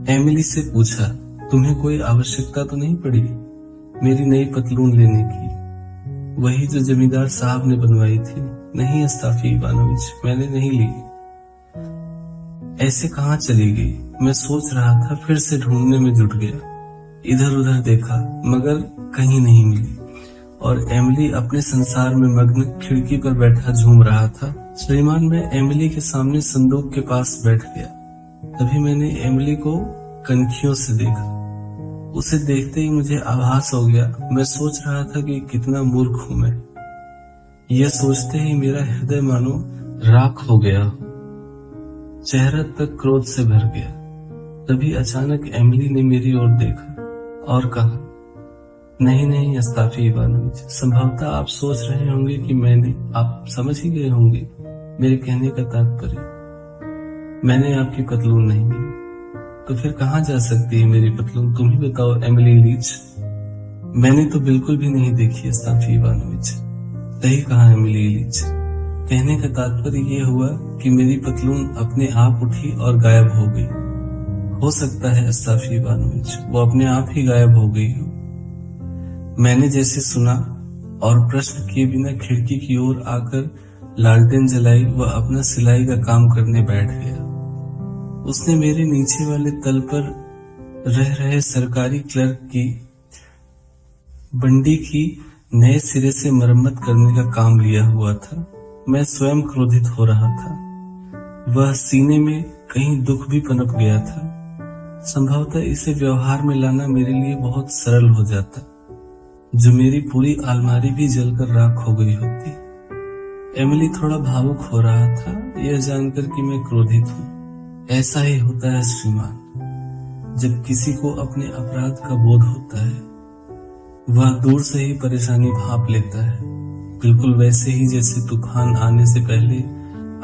एमिली से पूछा, तुम्हें कोई आवश्यकता तो नहीं पड़ी मेरी नई पतलून लेने की? वही जो जमींदार साहब ने बनवाई थी। नहीं अस्ताफी इवानोविच, मैंने नहीं ली। ऐसे कहाँ चली गई? मैं सोच रहा था, फिर से ढूंढने में जुट गया। इधर उधर देखा, मगर कहीं नहीं मिली। और एमिली अपने संसार में मग्न खिड़की पर बैठा झूम रहा था। श्रीमान, मैं एमिली के सामने संदूक के पास बैठ गया। तभी मैंने एमिली को कनखियों से देखा। उसे देखते ही मुझे आभास हो गया। मैं सोच रहा था कि कितना मूर्ख हूं मैं। यह सोचते ही मेरा हृदय मानो राख हो गया, चेहरा तक क्रोध से भर गया। तभी अचानक एमिली ने मेरी ओर देखा और कहा, नहीं नहीं अस्ताफी इवानोविच, संभवतः आप सोच रहे होंगे कि मैंने, आप समझ ही गए होंगे मेरे कहने का तात्पर्य। मैंने आपकी पतलून नहीं ली, तो फिर कहाँ जा सकती है मेरी पतलून? तुम ही बताओ एमिली लीच। मैंने तो बिल्कुल भी नहीं देखी अस्ताफी इवानोविच। सही कहा एमिली लीच। कहने का तात्पर्य यह हुआ कि मेरी पतलून अपने आप उठी और गायब हो गई। हो सकता है अस्ताफी इवानोविच वो अपने आप ही गायब हो गई हो। मैंने जैसे सुना और प्रश्न किए बिना खिड़की की ओर आकर लालटेन जलाई व अपना सिलाई का काम करने बैठ गया। उसने मेरे नीचे वाले तल पर रह रहे सरकारी क्लर्क की बंडी की नए सिरे से मरम्मत करने का काम लिया हुआ था। मैं स्वयं क्रोधित हो रहा था। वह सीने में कहीं दुख भी पनप गया था। संभवतः इसे व्यवहार में लाना मेरे लिए बहुत सरल हो जाता, जो मेरी पूरी अलमारी भी जलकर राख हो गई होती। एमिली थोड़ा भावुक हो रहा था, यह जानकर कि मैं क्रोधित हूँ। ऐसा ही होता है श्रीमान, जब किसी को अपने अपराध का बोध होता है, वह दूर से ही परेशानी भांप लेता है। बिल्कुल वैसे ही जैसे तूफान आने से पहले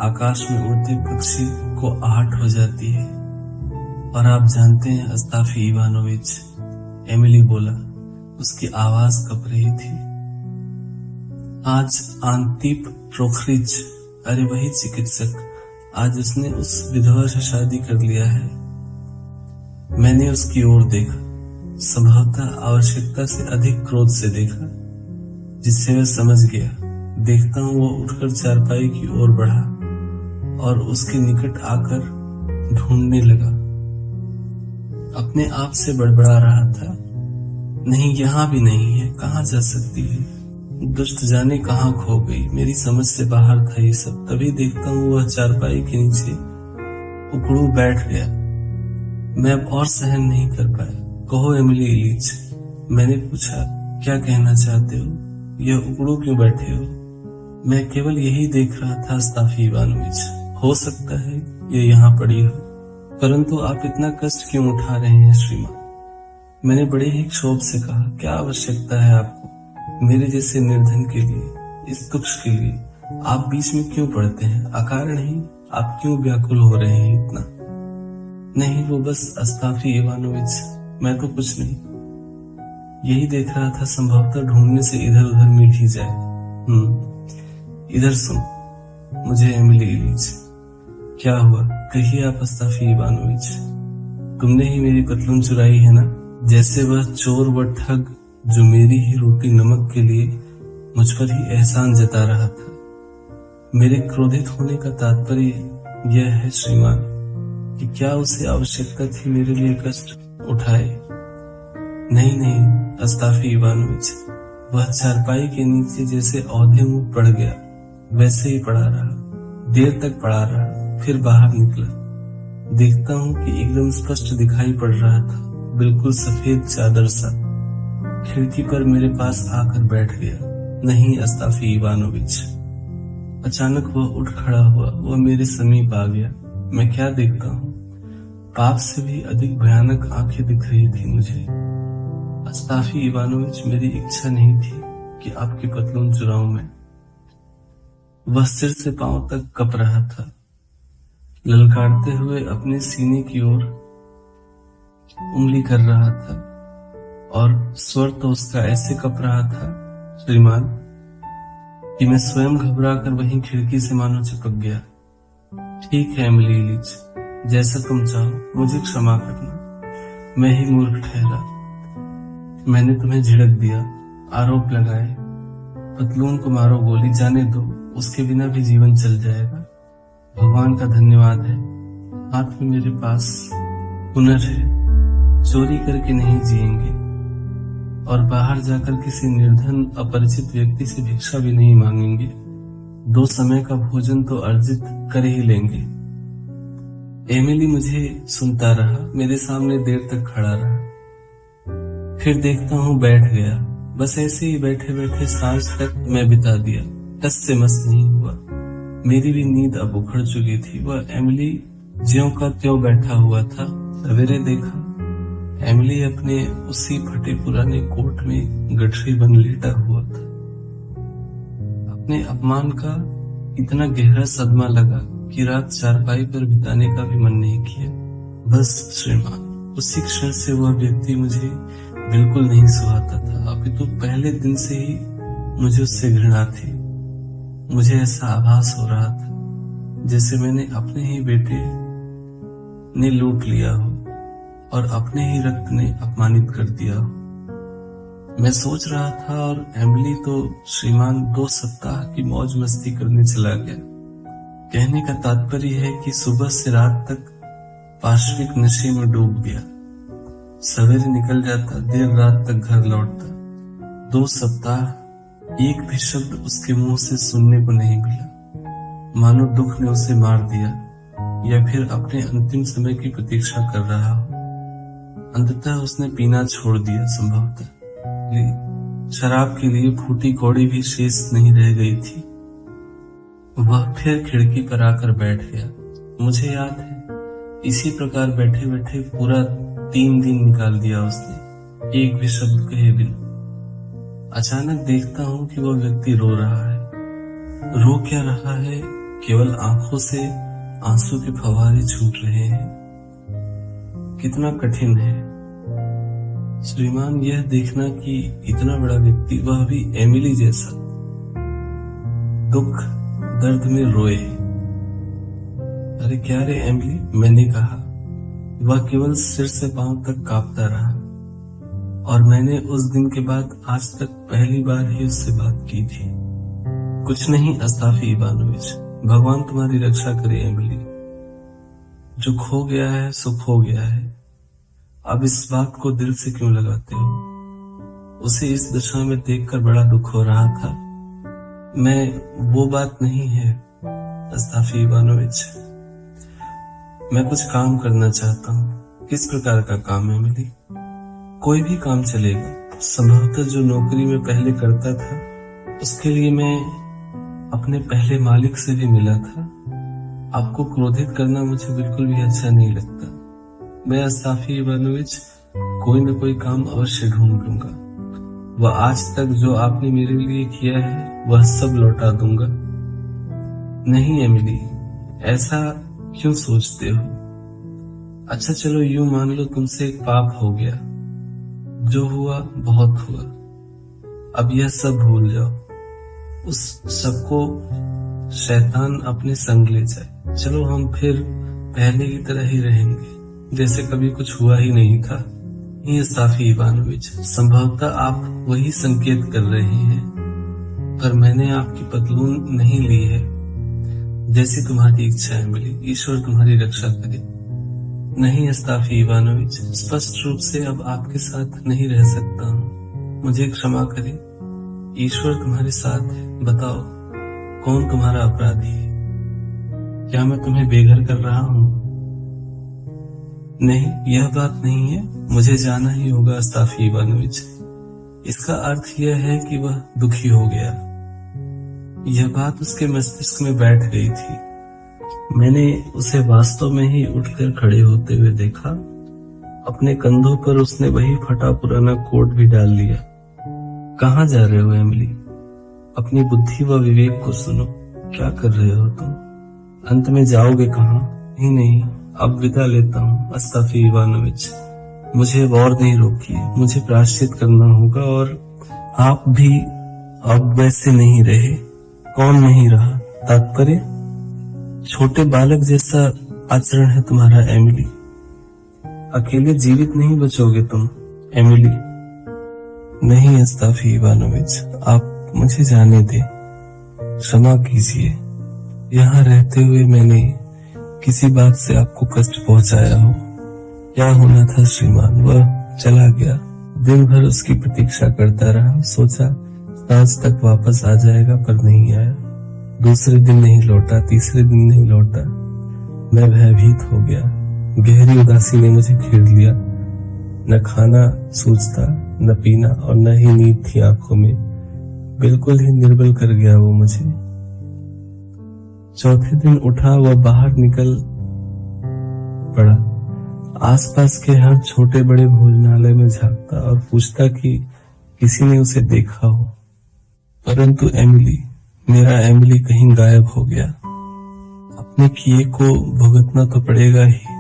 आकाश में उड़ते पक्षी को आहट हो जाती है। और आप जानते हैं अस्ताफी इवानोविच, एमिली बोला। उसकी आवाज कप रही थी। आज आंतीप प्रोखरिच, अरे वही चिकित्सक, आज उसने उस विधवा से शादी कर लिया है। मैंने उसकी ओर देखा, संभवतः आवश्यकता से अधिक क्रोध से देखा, जिससे वह समझ गया। देखता हूं वो उठकर चारपाई की ओर बढ़ा और उसके निकट आकर ढूंढने लगा। अपने आप से बड़बड़ा रहा था, नहीं यहाँ भी नहीं है, कहाँ जा सकती है, दुष्ट जाने कहाँ खो गई, मेरी समझ से बाहर था ये सब। तभी देखता हूँ वह चारपाई के नीचे उकड़ू बैठ गया। मैं अब और सहन नहीं कर पाया। कहो एमिली इलीच, मैंने पूछा, क्या कहना चाहते हो, यह उकड़ू क्यों बैठे हो? मैं केवल यही देख रहा था अस्ताफी इवानोविच, हो सकता है ये यहाँ पड़ी हो, परंतु आप इतना कष्ट क्यों उठा रहे हैं श्रीमान? मैंने बड़े ही क्षोभ से कहा, क्या आवश्यकता है आपको मेरे जैसे निर्धन के लिए, इस तुक्ष के लिए? आप बीच में क्यों पड़ते हैं? अकारण ही आप क्यों व्याकुल हो रहे हैं इतना? नहीं, वो बस अस्ताफी इवानोविच, मैं तो कुछ नहीं, यही देख रहा था, संभवतः ढूंढने से इधर उधर मिल ही जाए। इधर सुन मुझे एमिली इलीच, क्या हुआ, कहिए आप अस्ताफी इवानोविच। तुमने ही मेरी पतलून चुराई है ना, जैसे वह चोर व ठग जो मेरी ही रोटी नमक के लिए मुझ पर ही एहसान जता रहा था। मेरे क्रोधित होने का तात्पर्य यह है श्रीमान कि क्या उसे आवश्यकता थी मेरे लिए कष्ट उठाए? नहीं नहीं अस्ताफी इवानोविच, वह चारपाई के नीचे जैसे औंधे मुंह पड़ गया वैसे ही पड़ा रहा, देर तक पड़ा रहा, फिर बाहर निकला। देखता हूँ कि एकदम स्पष्ट दिखाई पड़ रहा था, बिल्कुल सफेद चादर सा। खिड़की पर मेरे पास आकर बैठ गया। नहीं अस्ताफी इवानोविच। अचानक वह उठ खड़ा हुआ, वह मेरे समीप आ गया। मैं क्या देखता हूँ, पाप से भी अधिक भयानक आंखें दिख रही थी मुझे। अस्ताफी इवानोविच, मेरी इच्छा नहीं थी कि आपकी पतलून चुराऊं मैं। वह सिर से पांव तक कप रहा था, ललकारते हुए अपने सीने की ओर उंगली कर रहा था, और स्वर तो उसका ऐसे कप रहा था श्रीमान कि मैं स्वयं घबरा कर वहीं खिड़की से मानो चिपक गया। ठीक है एमिली इलीच, जैसा तुम चाहो, मुझे क्षमा करना, मैं ही मूर्ख ठहरा। मैंने तुम्हें झिड़क दिया, आरोप लगाए, पतलून को मारो गोली, जाने दो, उसके बिना भी जीवन चल जाएगा। भगवान का धन्यवाद है, हाथ में मेरे पास हुनर है, चोरी करके नहीं जिएंगे और बाहर जाकर किसी निर्धन अपरिचित व्यक्ति से भिक्षा भी नहीं मांगेंगे। 2 समय का भोजन तो अर्जित कर ही लेंगे। एमिली मुझे सुनता रहा, मेरे सामने देर तक खड़ा रहा। फिर देखता हूँ बैठ गया। बस ऐसे ही बैठे बैठे सांझ तक मैं बिता दिया, टस से मस नहीं हुआ। मेरी भी नींद अब उखड़ चुकी थी। वह एमिली ज्यों का त्यों बैठा हुआ था। सवेरे देखा, एमिली अपने उसी फटे पुराने कोट में गठरी बन लेटा हुआ था। अपने अपमान का इतना गहरा सदमा लगा कि रात चारपाई पर बिताने का भी मन नहीं किया। बस श्रीमान, उसी क्षण से वह व्यक्ति मुझे बिल्कुल नहीं सुहाता था, अपितु पहले दिन से ही मुझे उससे घृणा थी। मुझे ऐसा आभास हो रहा था जैसे मैंने अपने ही बेटे ने लूट लिया हो और अपने ही रक्त ने अपमानित कर दिया हो। मैं सोच रहा था, और एमिली तो श्रीमान 2 सप्ताह की मौज मस्ती करने चला गया। कहने का तात्पर्य है कि सुबह से रात तक पार्श्विक नशे में डूब गया। सवेरे निकल जाता, देर रात तक घर लौटता। 2 सप्ताह एक भी शब्द उसके मुंह से सुनने को नहीं मिला, मानो दुख ने उसे मार दिया या फिर अपने अंतिम समय की प्रतीक्षा कर रहा हो। अंततः उसने पीना छोड़ दिया। संभवतः शराब के लिए फूटी कौड़ी भी शेष नहीं रह गई थी। वह फिर खिड़की पर आकर बैठ गया। मुझे याद है, इसी प्रकार बैठे बैठे पूरा 3 दिन निकाल दिया उसने, एक भी शब्द कहे बिना। अचानक देखता हूँ कि वह व्यक्ति रो रहा है। रो क्या रहा है, केवल आंखों से आंसू के फव्वारे छूट रहे हैं। कितना कठिन है श्रीमान यह देखना कि इतना बड़ा व्यक्ति, वह भी एमिली जैसा, दुख दर्द में रोए। अरे क्या रे एमिली, मैंने कहा। वह केवल सिर से पांव तक कांपता रहा और मैंने उस दिन के बाद आज तक पहली बार ही उससे बात की थी। कुछ नहीं अस्ताफी इवानोविच, भगवान तुम्हारी रक्षा करे एमिली। जो खो गया है सो खो गया है, अब इस बात को दिल से क्यों लगाते हो? उसे इस दशा में देखकर बड़ा दुख हो रहा था। मैं वो बात नहीं है अस्ताफी इवानोविच, मैं कुछ काम करना चाहता हूँ। किस प्रकार का काम है मिली? कोई भी काम चलेगा। संभवतः जो नौकरी में पहले करता था उसके लिए मैं अपने पहले मालिक से भी मिला था। आपको क्रोधित करना मुझे बिल्कुल भी अच्छा नहीं लगता। मैं अस्ताफी इवानोविच कोई न कोई काम अवश्य ढूंढ लूंगा। वह आज तक जो आपने मेरे लिए किया है वह सब लौटा दूंगा। नहीं एमिली, ऐसा क्यों सोचते हो? अच्छा चलो यूं मान लो तुमसे एक पाप हो गया। जो हुआ बहुत हुआ, अब यह सब भूल जाओ। उस सबको शैतान अपने संग ले जाए। चलो हम फिर पहले की तरह ही रहेंगे, जैसे कभी कुछ हुआ ही नहीं था। ये अस्ताफी इवानोविच, संभवतः आप वही संकेत कर रहे हैं, पर मैंने आपकी पतलून नहीं ली है। जैसी तुम्हारी इच्छा है मिली, ईश्वर तुम्हारी रक्षा करे। नहीं अस्ताफी इवानोविच, स्पष्ट रूप से अब आपके साथ नहीं रह सकता हूँ, मुझे क्षमा करें। ईश्वर तुम्हारे साथ है। बताओ कौन तुम्हारा अपराधी है? क्या मैं तुम्हें बेघर कर रहा हूँ? नहीं, यह बात नहीं है। मुझे जाना ही होगा अस्ताफी इवानोविच। इसका अर्थ यह है कि वह दुखी हो गया। यह बात उसके मस्तिष्क में बैठ गई थी। मैंने उसे वास्तव में ही उठकर खड़े होते हुए देखा। अपने कंधों पर उसने वही फटा पुराना कोट भी डाल लिया। कहाँ जा रहे हो एमिली? अपनी बुद्धि व विवेक को सुनो। क्या कर रहे हो तुम? अंत में जाओगे कहाँ? नहीं, अब विदा लेता हूँ अस्ताफी इवानोविच। मुझे और नहीं रोकिए, मुझे प्रायश्चित करना होगा। और आप भी अब वैसे नहीं रहे। कौन नहीं रहा? तात्पर्य छोटे बालक जैसा आचरण है तुम्हारा एमिली। अकेले जीवित नहीं बचोगे तुम एमिली। नहीं अस्ताफी इवानोविच, आप मुझे जाने दे। क्षमा कीजिए, यहाँ रहते हुए मैंने किसी बात से आपको कष्ट पहुंचाया हो। क्या होना था श्रीमान, वह चला गया। दिन भर उसकी प्रतीक्षा करता रहा। सोचा सांझ तक वापस आ जाएगा, पर नहीं आया। दूसरे दिन नहीं लौटा, तीसरे दिन नहीं लौटा। मैं भयभीत हो गया। गहरी उदासी ने मुझे घेर लिया। न खाना सूझता, न पीना, और न ही नींद थी आंखों में। बिल्कुल ही निर्बल कर गया वो मुझे। चौथे दिन उठा, वह बाहर निकल पड़ा। आसपास के हर छोटे बड़े भोजनालय में झांकता और पूछता कि किसी ने उसे देखा हो। परंतु एमिली, मेरा एमिली कहीं गायब हो गया। अपने किए को भुगतना तो पड़ेगा ही।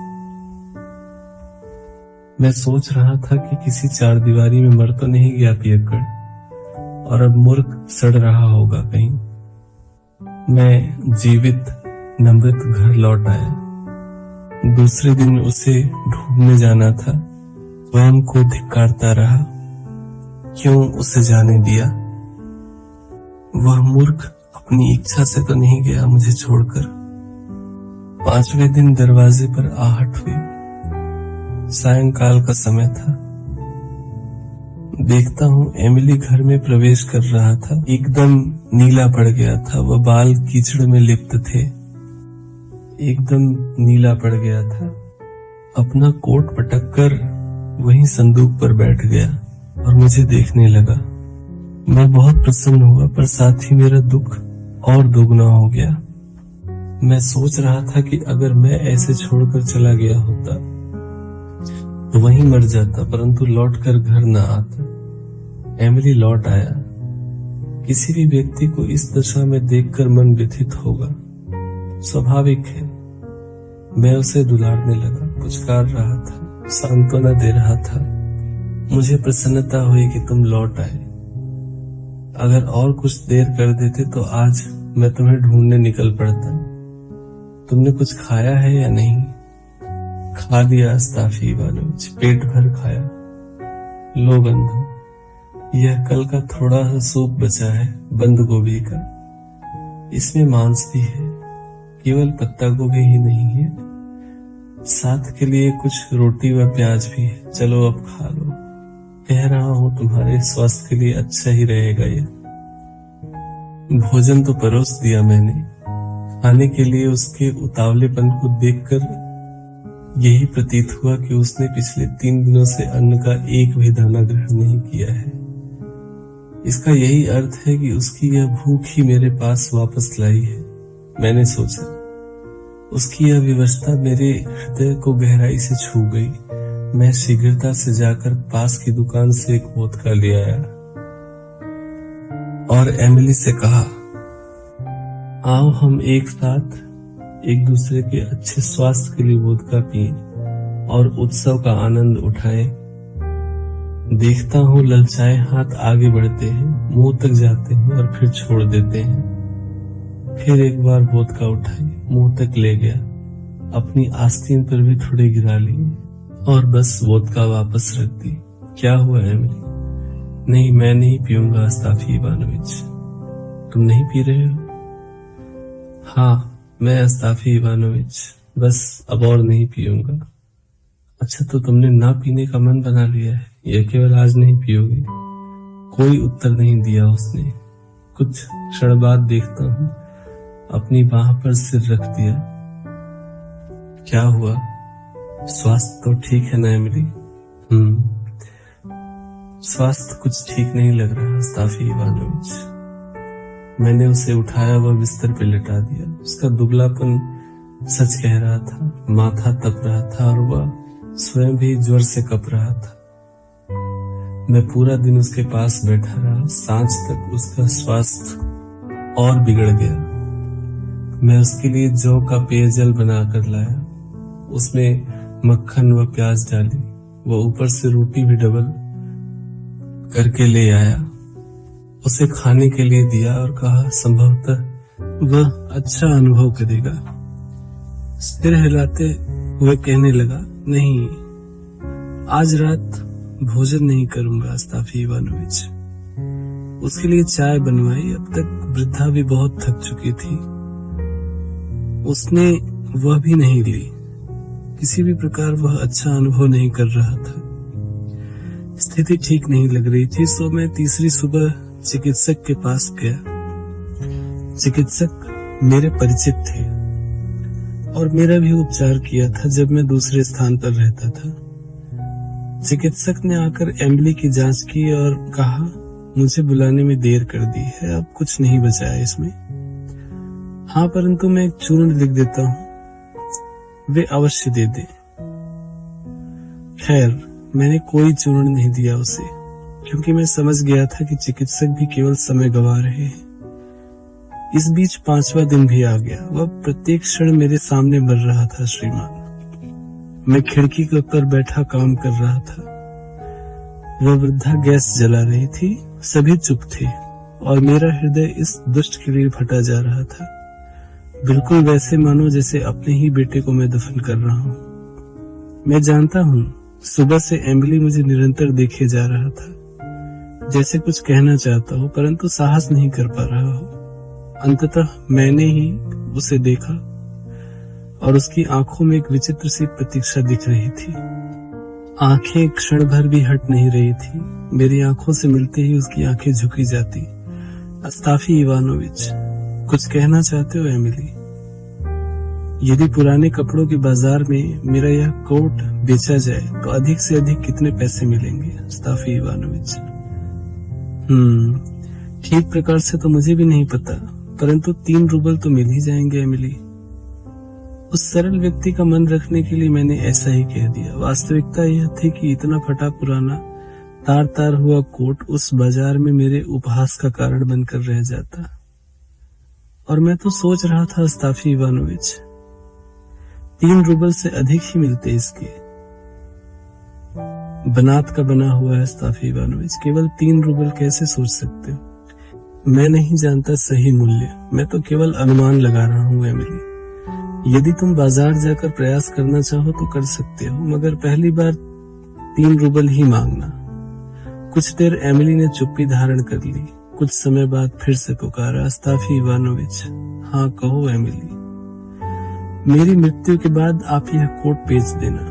मैं सोच रहा था कि किसी चार दीवारी में मर तो नहीं गया पियक्कड़, और अब मूर्ख सड़ रहा होगा कहीं। मैं जीवित नमृत घर लौट आया। दूसरे दिन उसे ढूंढने जाना था। स्वयं को धिक्कारता रहा। क्यों उसे जाने दिया? वह मूर्ख अपनी इच्छा से तो नहीं गया मुझे छोड़कर। 5वें दिन दरवाजे पर आहट हुई। सायंकाल का समय था। देखता हूँ एमिली घर में प्रवेश कर रहा था। एकदम नीला पड़ गया था। वह बाल कीचड़ में लिप्त थे। एकदम नीला पड़ गया था। अपना कोट पटक कर वहीं संदूक पर बैठ गया और मुझे देखने लगा। मैं बहुत प्रसन्न हुआ, पर साथ ही मेरा दुख और दोगुना हो गया। मैं सोच रहा था कि अगर मैं ऐसे छोड़कर चला गया होता तो वहीं मर जाता, परंतु लौटकर घर न आता। एमिली लौट आया। किसी भी व्यक्ति को इस दशा में देखकर मन व्यथित होगा, स्वाभाविक है। मैं उसे दुलारने लगा, पुचकार रहा था। सांत्वना दे रहा था। मुझे प्रसन्नता हुई कि तुम लौट आए। अगर और कुछ देर कर देते तो आज मैं तुम्हें ढूंढने निकल पड़ता। तुमने कुछ खाया है या नहीं? खा लिया अस्ताफी इवानोविच, पेट भर खाया। लो बंधु, यह कल का थोड़ा सा सूप बचा है, बंद गोभी का। इसमें मांस भी है, केवल पत्ता गोभी ही नहीं है, साथ के लिए कुछ रोटी व प्याज भी है। चलो अब खा लो। कह रहा हूं तुम्हारे स्वास्थ्य के लिए अच्छा ही रहेगा ये। भोजन तो परोस दिया मैंने। खाने के लिए उसके उतावलेपन को देखकर यही प्रतीत हुआ कि उसने पिछले 3 दिनों से अन्न का एक भी दाना ग्रहण नहीं किया है। इसका यही अर्थ है कि उसकी यह भूख ही मेरे पास वापस लाई है। मैंने सोचा, उसकी यह विवशता मेरे हृदय को गहराई से छू गई। मैं शीघ्रता से जाकर पास की दुकान से एक वोदका ले आया और एमिली से कहा, आओ हम एक साथ एक दूसरे के अच्छे स्वास्थ्य के लिए वोदका पिएं और उत्सव का आनंद उठाएं। देखता हूँ ललचाए हाथ आगे बढ़ते हैं, मुंह तक जाते हैं और फिर छोड़ देते हैं। फिर एक बार वोदका उठाई, मुंह तक ले गया, अपनी आस्तीन पर भी थोड़े गिरा लिए और बस वोदका वापस रख दी। क्या हुआ एमिली? नहीं, मैं नहीं पीऊंगा अस्ताफी इवानोविच। तुम नहीं पी रहे हो? हाँ, मैं अस्ताफी इवानोविच, बस अब और नहीं पीऊंगा। अच्छा, तो तुमने ना पीने का मन बना लिया है, यह केवल आज नहीं पियोगे? कोई उत्तर नहीं दिया उसने। कुछ क्षण बाद देखता हूँ अपनी बाह पर सिर रख दिया। क्या हुआ? स्वास्थ्य तो ठीक है ना एमिली? स्वास्थ्य कुछ ठीक नहीं लग रहा अस्ताफी इवानोविच। मैंने उसे उठाया व बिस्तर पे लेटा दिया। उसका दुबलापन सच कह रहा था, माथा तप रहा था और वह स्वयं भी ज्वर से कप रहा था। मैं पूरा दिन उसके पास बैठा रहा। सांझ तक उसका स्वास्थ्य और बिगड़ गया। मैं उसके लिए जौ का पेयजल बनाकर लाया, उसमें मक्खन व प्याज डाली, वह ऊपर से रोटी भी डबल करके ले आया। उसे खाने के लिए दिया और कहा संभवतः वह अच्छा अनुभव करेगा। सिर हिलाते हुए कहने लगा, नहीं, आज रात भोजन नहीं करूंगा अस्ताफी इवानोविच। उसके लिए चाय बनवाई। अब तक वृद्धा भी बहुत थक चुकी थी, उसने वह भी नहीं ली। किसी भी प्रकार वह अच्छा अनुभव नहीं कर रहा था। स्थिति ठीक नहीं लग रही थी, सो मैं तीसरी सुबह चिकित्सक के पास गया। चिकित्सक मेरे परिचित थे और मेरा भी उपचार किया था जब मैं दूसरे स्थान पर रहता था। चिकित्सक ने आकर एमिली की जांच की और कहा, मुझे बुलाने में देर कर दी है, अब कुछ नहीं बचा है इसमें। हाँ, परंतु मैं एक चूर्ण लिख देता हूँ, वे अवश्य दे दे। खैर, मैंने कोई चूर्ण नहीं दिया उसे, क्योंकि मैं समझ गया था कि चिकित्सक भी केवल समय गंवा रहे हैं। इस बीच 5वां दिन भी आ गया। वह प्रत्येक क्षण मेरे सामने मर रहा था श्रीमान। मैं खिड़की के ऊपर बैठा काम कर रहा था। वह वृद्धा गैस जला रही थी। सभी चुप थे और मेरा हृदय इस दुष्ट के लिए फटा जा रहा था, बिल्कुल वैसे मानो जैसे अपने ही बेटे को मैं दफन कर रहा हूँ। मैं जानता हूँ सुबह से एमिली मुझे निरंतर देखे जा रहा था, जैसे कुछ कहना चाहता हो परंतु साहस नहीं कर पा रहा हो। अंततः मैंने ही उसे देखा और उसकी आंखों में एक विचित्र सी प्रतीक्षा दिख रही थी। आंखें क्षण भर भी हट नहीं रही थी। मेरी आंखों से मिलते ही उसकी आंखें झुकी जाती। अस्ताफी इवानोविच, कुछ कहना चाहते हो एमिली? यदि पुराने कपड़ों के बाजार में मेरा यह कोट बेचा जाए तो अधिक से अधिक कितने पैसे मिलेंगे अस्ताफी इवानोविच? ठीक प्रकार से तो मुझे भी नहीं पता, परंतु 3 रूबल तो मिल ही जाएंगे एमिली। उस सरल व्यक्ति का मन रखने के लिए मैंने ऐसा ही कह दिया। वास्तविकता यह थी कि इतना फटा पुराना तार तार हुआ कोट उस बाजार में मेरे उपहास का कारण बनकर रह जाता। और मैं तो सोच रहा था अस्ताफी इवानोविच, 3 रूबल से अधिक ही मिलते इसके। बनात का बना हुआ है स्ताफी इवानोविच। केवल 3 रूबल कैसे सोच सकते हो? मैं नहीं जानता सही मूल्य, मैं तो केवल अनुमान लगा रहा हूँ एमिली। यदि तुम बाजार जाकर प्रयास करना चाहो तो कर सकते हो, मगर पहली बार 3 रूबल ही मांगना। कुछ देर एमिली ने चुप्पी धारण कर ली। कुछ समय बाद फिर से पुकारा, स्ताफी इवानोविच। हाँ कहो एमिली। मेरी मृत्यु के बाद आप यह कोट बेच देना।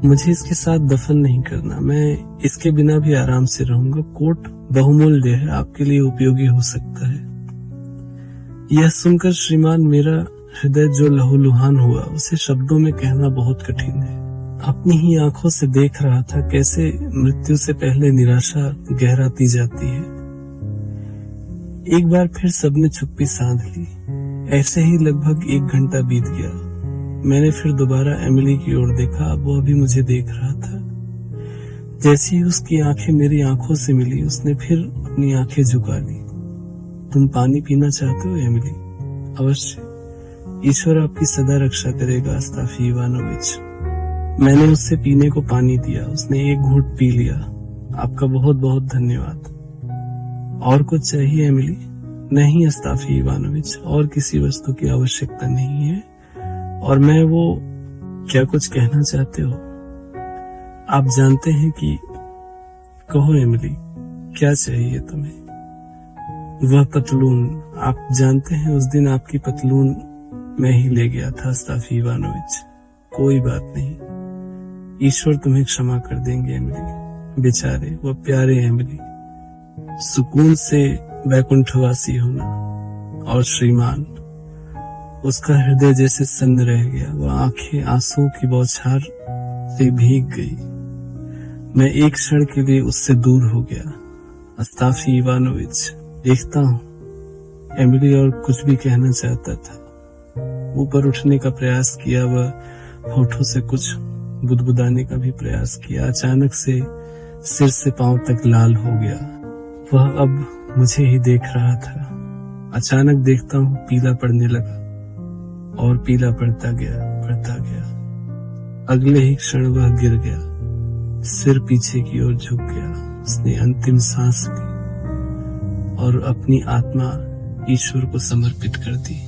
मुझे इसके साथ दफन नहीं करना, मैं इसके बिना भी आराम से रहूंगा। कोट बहुमूल्य है, आपके लिए उपयोगी हो सकता है। यह सुनकर श्रीमान मेरा हृदय जो लहूलुहान हुआ उसे शब्दों में कहना बहुत कठिन है। अपनी ही आंखों से देख रहा था कैसे मृत्यु से पहले निराशा गहराती जाती है। एक बार फिर सबने चुप्पी साध ली। ऐसे ही लगभग 1 घंटा बीत गया। मैंने फिर दोबारा एमिली की ओर देखा। अब वो भी मुझे देख रहा था। जैसे ही उसकी आंखें मेरी आंखों से मिली, उसने फिर अपनी आंखें झुका ली। तुम पानी पीना चाहते हो एमिली? अवश्य। ईश्वर आपकी सदा रक्षा करेगा स्ताफी इवानोविच। मैंने उससे पीने को पानी दिया। उसने एक घूंट पी लिया। आपका बहुत बहुत धन्यवाद। और कुछ चाहिए एमिली? नहीं स्ताफी इवानोविच, और किसी वस्तु की आवश्यकता नहीं है। और मैं वो क्या कुछ कहना चाहते हो? आप जानते हैं कि कहो एमिली, क्या चाहिए तुम्हें? वह पतलून, आप जानते हैं उस दिन आपकी पतलून मैं ही ले गया था स्ताफी इवानोविच। कोई बात नहीं, ईश्वर तुम्हें क्षमा कर देंगे एमिली। बेचारे वो प्यारे एमिली। सुकून से वैकुंठवासी होना। और श्रीमान, उसका हृदय जैसे सन्न रह गया। वह आंखें आंसू की बौछार से भीग गई। मैं एक क्षण के लिए उससे दूर हो गया। स्ताफी इवानोविच, देखता हूँ। एमिली और कुछ भी कहना चाहता था। ऊपर उठने का प्रयास किया। वह होठों से कुछ बुदबुदाने का भी प्रयास किया। अचानक से सिर से पांव तक लाल हो गया। वह अब मुझे ही देख रहा था। अचानक देखता हूँ पीला पड़ने लगा और पीला पड़ता गया। अगले ही क्षण वह गिर गया। सिर पीछे की ओर झुक गया। उसने अंतिम सांस ली और अपनी आत्मा ईश्वर को समर्पित कर दी।